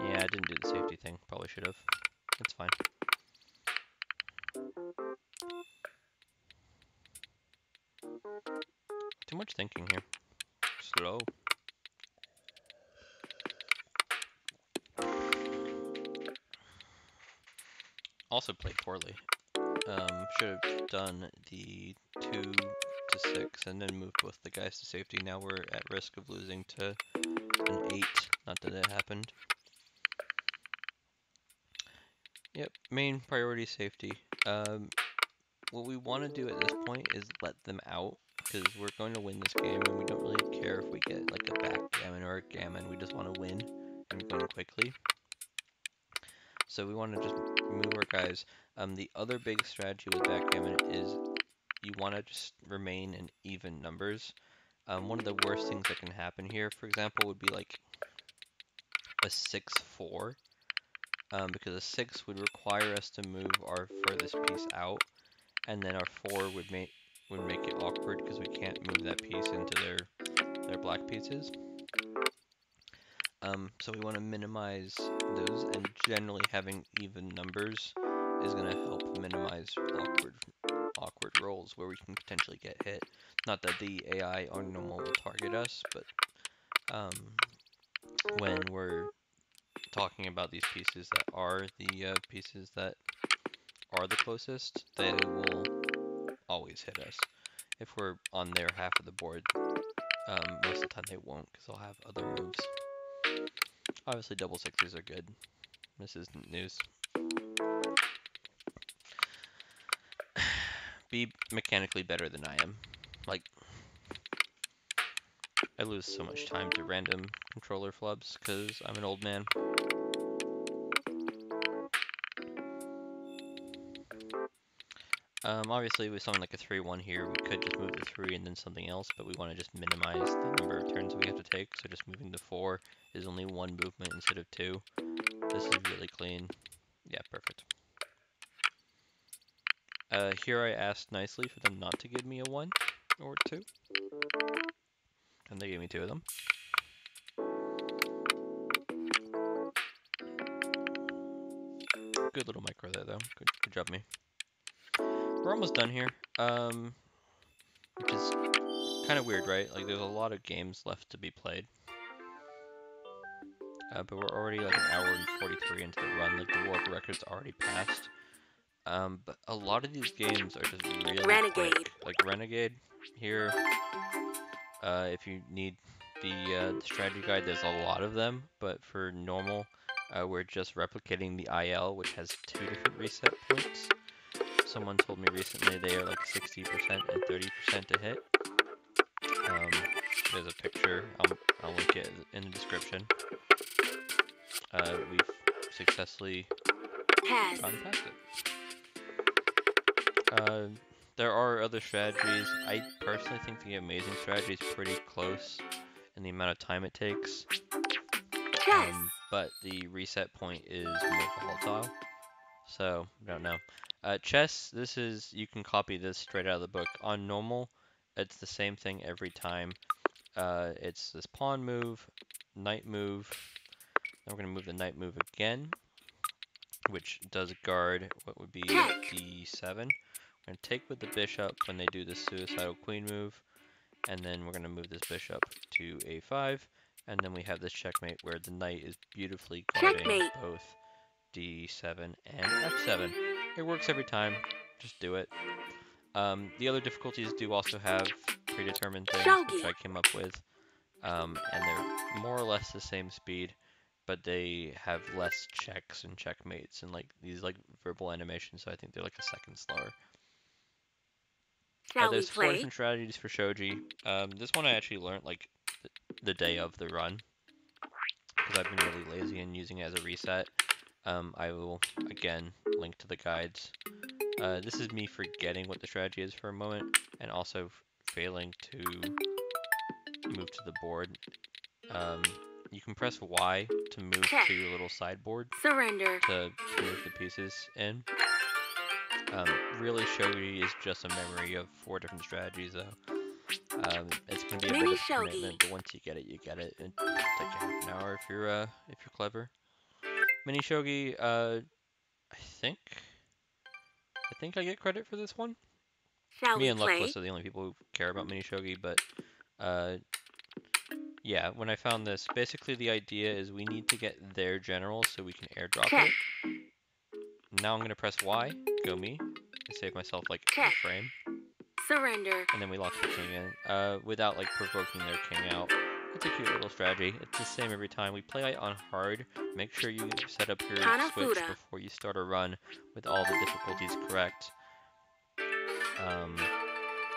Yeah, I didn't do the safety thing. Probably should have. It's fine. Too much thinking here. Slow. Also played poorly. Should have done the 2 to 6 and then moved both the guys to safety. Now we're at risk of losing to an 8. Not that it happened. Yep, main priority safety. What we want to do at this point is let them out, because we're going to win this game and we don't really care if we get like a backgammon or a gammon. We just want to win and win quickly. So we want to just move our guys. The other big strategy with backgammon is you want to just remain in even numbers. One of the worst things that can happen here, for example, would be like a 6-4. Because a 6 would require us to move our furthest piece out, and then our 4 would make it awkward because we can't move that piece into their black pieces. So we want to minimize those, and generally having even numbers is going to help minimize awkward rolls where we can potentially get hit. Not that the AI or normal will target us, but when we're talking about these pieces that are the pieces that are the closest, they will always hit us. If we're on their half of the board, most of the time they won't because they'll have other moves. Obviously double 6s are good. This isn't news. Be mechanically better than I am. Like, I lose so much time to random controller flubs because I'm an old man. Obviously with something like a 3-1 here, we could just move the 3 and then something else, but we want to just minimize the number of turns we have to take, so just moving the 4 is only 1 movement instead of 2. This is really clean. Yeah, perfect. Here I asked nicely for them not to give me a 1 or 2, and they gave me 2 of them. Good little micro there, though. Good job, me. We're almost done here, which is kind of weird, right? Like, there's a lot of games left to be played. But we're already like an hour and 43 into the run. Like, the world record's already passed. But a lot of these games are just really quick. Like Renegade here. If you need the strategy guide, there's a lot of them. But for normal, we're just replicating the IL, which has 2 different reset points. Someone told me recently they are like 60% and 30% to hit. There's a picture. I'll link it in the description. We've successfully gotten past it. There are other strategies. I personally think the amazing strategy is pretty close in the amount of time it takes. But the reset point is more volatile. So, I don't know. Chess, you can copy this straight out of the book. On normal, it's the same thing every time. It's this pawn move, knight move. Then we're going to move the knight move again, which does guard what would be d7. We're going to take with the bishop when they do the suicidal queen move, and then we're going to move this bishop to a5, and then we have this checkmate where the knight is beautifully guarding both d7 and f7. It works every time. Just do it. The other difficulties do also have predetermined things, which I came up with, and they're more or less the same speed, but they have less checks and checkmates and like these like verbal animations, so I think they're like a second slower. There's 4 different strategies for shogi. This one I actually learned like the day of the run, because I've been really lazy and using it as a reset. I will again link to the guides. This is me forgetting what the strategy is for a moment, and also failing to move to the board. You can press Y to move to your little sideboard. Surrender. To move the pieces in. Really, shogi is just a memory of 4 different strategies, though. It's gonna be a bit of a commitment, but once you get it, you get it. It'll take half an hour if you're clever. Mini shogi, I think I get credit for this one. Me and Luckless are the only people who care about mini shogi, but yeah, when I found this, basically the idea is we need to get their general so we can airdrop it. Now I'm gonna press Y, go me, and save myself like a frame. Surrender. And then we lock the king in, without like provoking their king out. It's a cute little strategy. It's the same every time. We play it on hard. Make sure you set up your switch before you start a run with all the difficulties correct.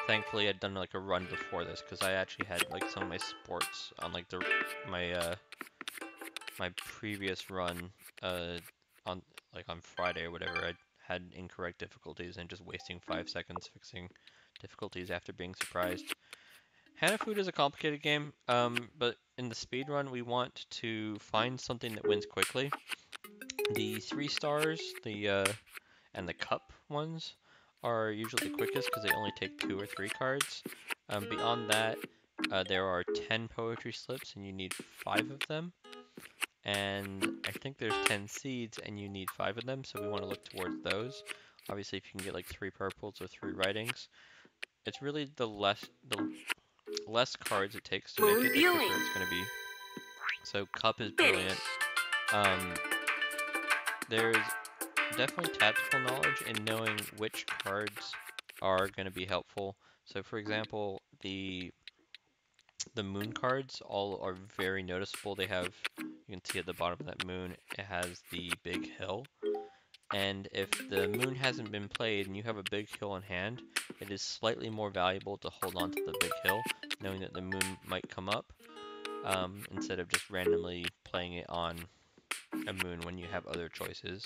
Thankfully I'd done like a run before this, because I actually had like some of my sports on like my previous run on Friday or whatever. I had incorrect difficulties and just wasting 5 seconds fixing difficulties after being surprised. Hanafuda is a complicated game, but in the speed run we want to find something that wins quickly. The 3 stars, and the cup ones are usually the quickest because they only take 2 or 3 cards. Beyond that, there are 10 poetry slips and you need 5 of them. And I think there's 10 seeds and you need 5 of them, so we want to look towards those. Obviously, if you can get like 3 purples or 3 writings, it's really the less cards it takes to make it, the quicker it's going to be. So cup is brilliant. There's definitely tactical knowledge in knowing which cards are going to be helpful. So for example, the moon cards all are very noticeable. They have, you can see at the bottom of that moon, it has the big hill. And if the moon hasn't been played and you have a big hill in hand, it is slightly more valuable to hold on to the big hill, knowing that the moon might come up, instead of just randomly playing it on a moon when you have other choices.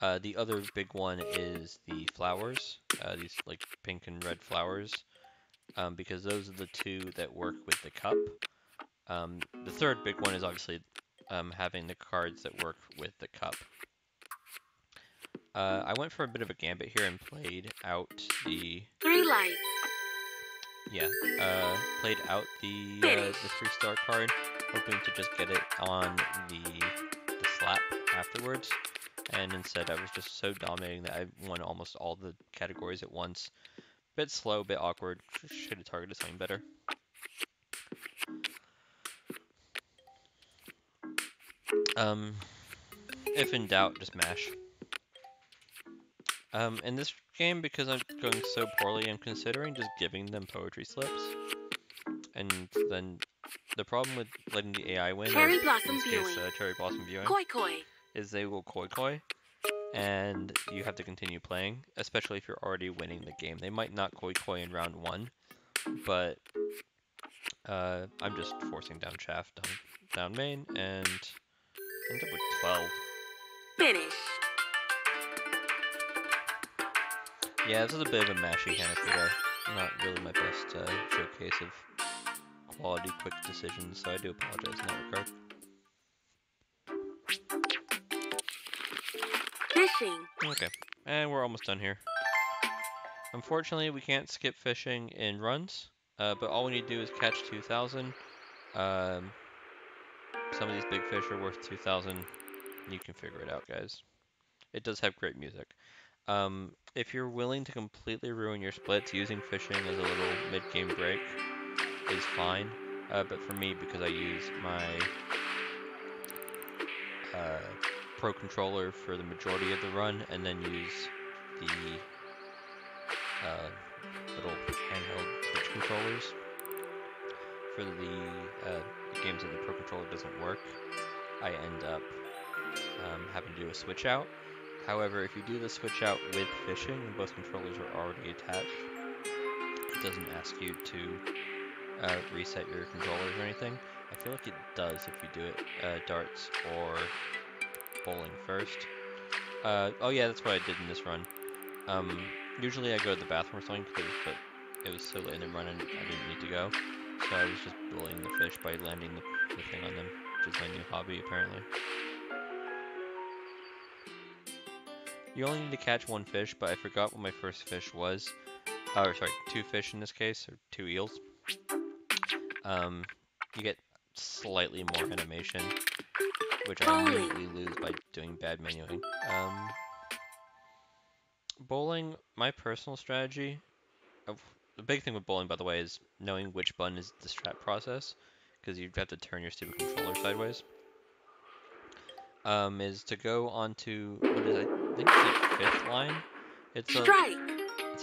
The other big one is the flowers, these like pink and red flowers, because those are the 2 that work with the cup. The third big one is obviously having the cards that work with the cup. I went for a bit of a gambit here and played out the 3 lights. Yeah, played out the 3-star card, hoping to just get it on the slap afterwards. And instead I was just so dominating that I won almost all the categories at once. Bit slow, bit awkward. Should have targeted something better. If in doubt, just mash. In this game, because I'm going so poorly, I'm considering just giving them poetry slips. And then the problem with letting the AI win, Cherry or blossom in this viewing. case, cherry blossom viewing, Koi koi. is they will koi, and you have to continue playing, especially if you're already winning the game. They might not koi in round 1, but I'm just forcing down shaft, down main, and end up with 12. Finish. Yeah, this is a bit of a mashy kind of today. Not really my best showcase of quality quick decisions, so I do apologize in that regard. Fishing. Okay, and we're almost done here. Unfortunately, we can't skip fishing in runs, but all we need to do is catch 2,000. Some of these big fish are worth 2,000. You can figure it out, guys. It does have great music. If you're willing to completely ruin your splits, using fishing as a little mid-game break is fine. But for me, because I use my Pro controller for the majority of the run, and then use the little handheld Switch controllers for the games that the Pro controller doesn't work, I end up having to do a switch out. However, if you do the switch out with fishing, and both controllers are already attached, it doesn't ask you to reset your controllers or anything. I feel like it does if you do it darts or bowling first. Oh yeah, that's what I did in this run. Usually I go to the bathroom or something, but it was so late in the run and I didn't need to go. So I was just bullying the fish by landing the thing on them, which is my new hobby apparently. You only need to catch one fish, but I forgot what my first fish was. Or sorry, 2 fish in this case, or 2 eels. You get slightly more animation, which I immediately lose by doing bad menuing. Bowling, my personal strategy, the big thing with bowling, by the way, is knowing which button is the strat process, because you have to turn your stupid controller sideways. Is to go onto, what is it? I think it's the 5th line. It's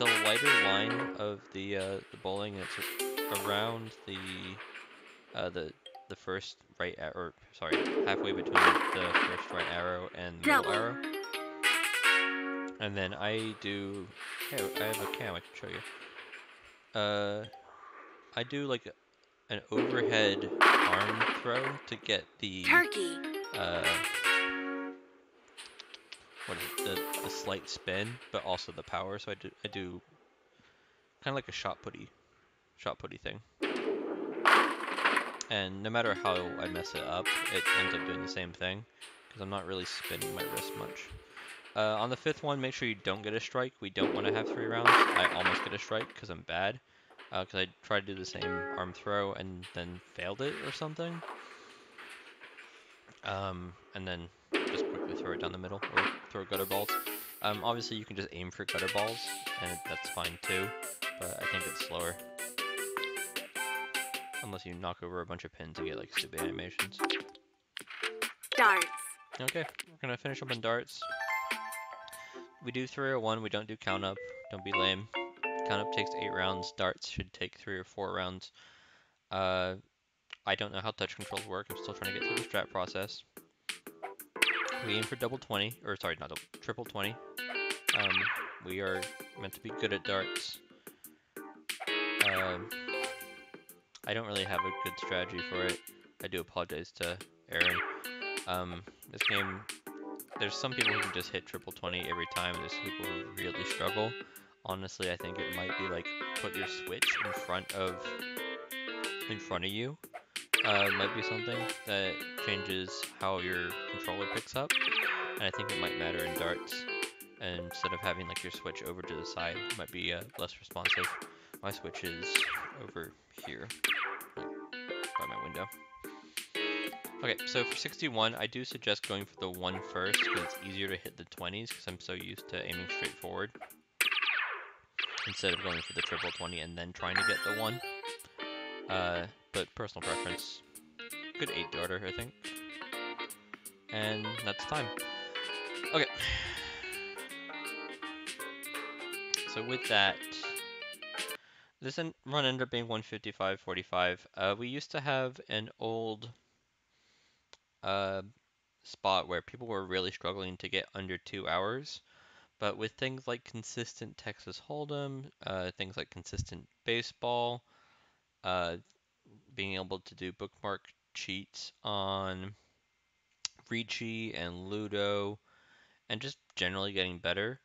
a lighter line of the bowling, and it's around the first right or sorry, halfway between the first right arrow and the middle arrow. And then I do, hey, I have a cam I can show you. I do like an overhead arm throw to get the turkey. What is it? The slight spin, but also the power. So I do kind of like a shot putty thing. And no matter how I mess it up, it ends up doing the same thing, because I'm not really spinning my wrist much. On the 5th one, make sure you don't get a strike. We don't want to have 3 rounds. I almost get a strike because I'm bad. Because I tried to do the same arm throw and then failed it or something. And then just quickly throw it down the middle, or throw gutter balls. Obviously you can just aim for gutter balls, and that's fine too, but I think it's slower. Unless you knock over a bunch of pins and get like stupid animations. Darts. Okay, we're gonna finish up on darts. We do 3 or 1, we don't do count up. Don't be lame. Count up takes 8 rounds, darts should take 3 or 4 rounds. I don't know how touch controls work, I'm still trying to get through the strat process. We aim for double 20, or sorry, not double, triple 20. We are meant to be good at darts. I don't really have a good strategy for it. I do apologize to Aaron. This game, there's some people who can just hit triple 20 every time, and there's people who really struggle. Honestly, I think it might be like, put your switch in front of you. Might be something that changes how your controller picks up, and I think it might matter in darts. And instead of having like your switch over to the side, it might be less responsive. My switch is over here, like, by my window. Okay, so for 61, I do suggest going for the 1 first, because it's easier to hit the 20s, because I'm so used to aiming straight forward, instead of going for the triple 20 and then trying to get the 1. But personal preference. Good 8 darter, I think. And that's time. Okay. So with that, run ended up being 155.45. We used to have an old uh, spot where people were really struggling to get under 2 hours, but with things like consistent Texas Hold'em, things like consistent baseball, uh, being able to do bookmark cheats on Ricci and Ludo, and just generally getting better.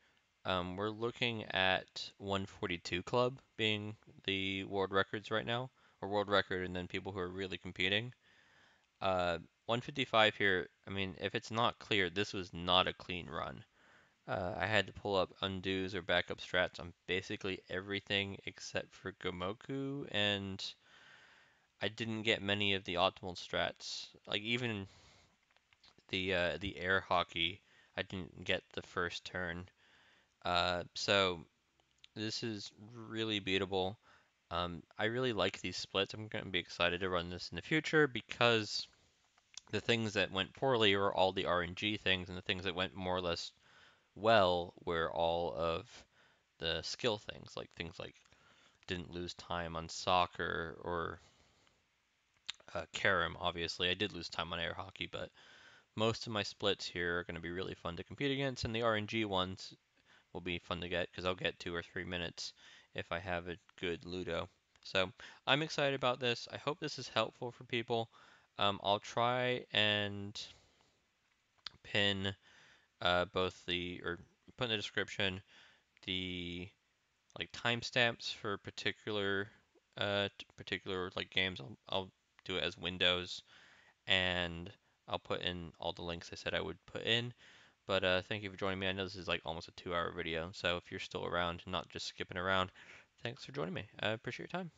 We're looking at 142 Club being the world records right now, or world record, and then people who are really competing. 155 here, I mean, if it's not clear, this was not a clean run. I had to pull up undos or backup strats on basically everything except for Gomoku, and I didn't get many of the optimal strats. Like even the air hockey, I didn't get the first turn. So this is really beatable. I really like these splits. I'm going to be excited to run this in the future because the things that went poorly were all the RNG things, and the things that went more or less well were all of the skill things like didn't lose time on soccer or carom. Obviously, I did lose time on air hockey, but most of my splits here are going to be really fun to compete against, and the RNG ones will be fun to get because I'll get 2 or 3 minutes if I have a good Ludo. So I'm excited about this. I hope this is helpful for people. I'll try and pin both the or put in the description the like timestamps for particular like games. I'll do it as windows, and I'll put in all the links I said I would put in. But thank you for joining me. I know this is like almost a 2 hour video, so if you're still around, not just skipping around, thanks for joining me. I appreciate your time.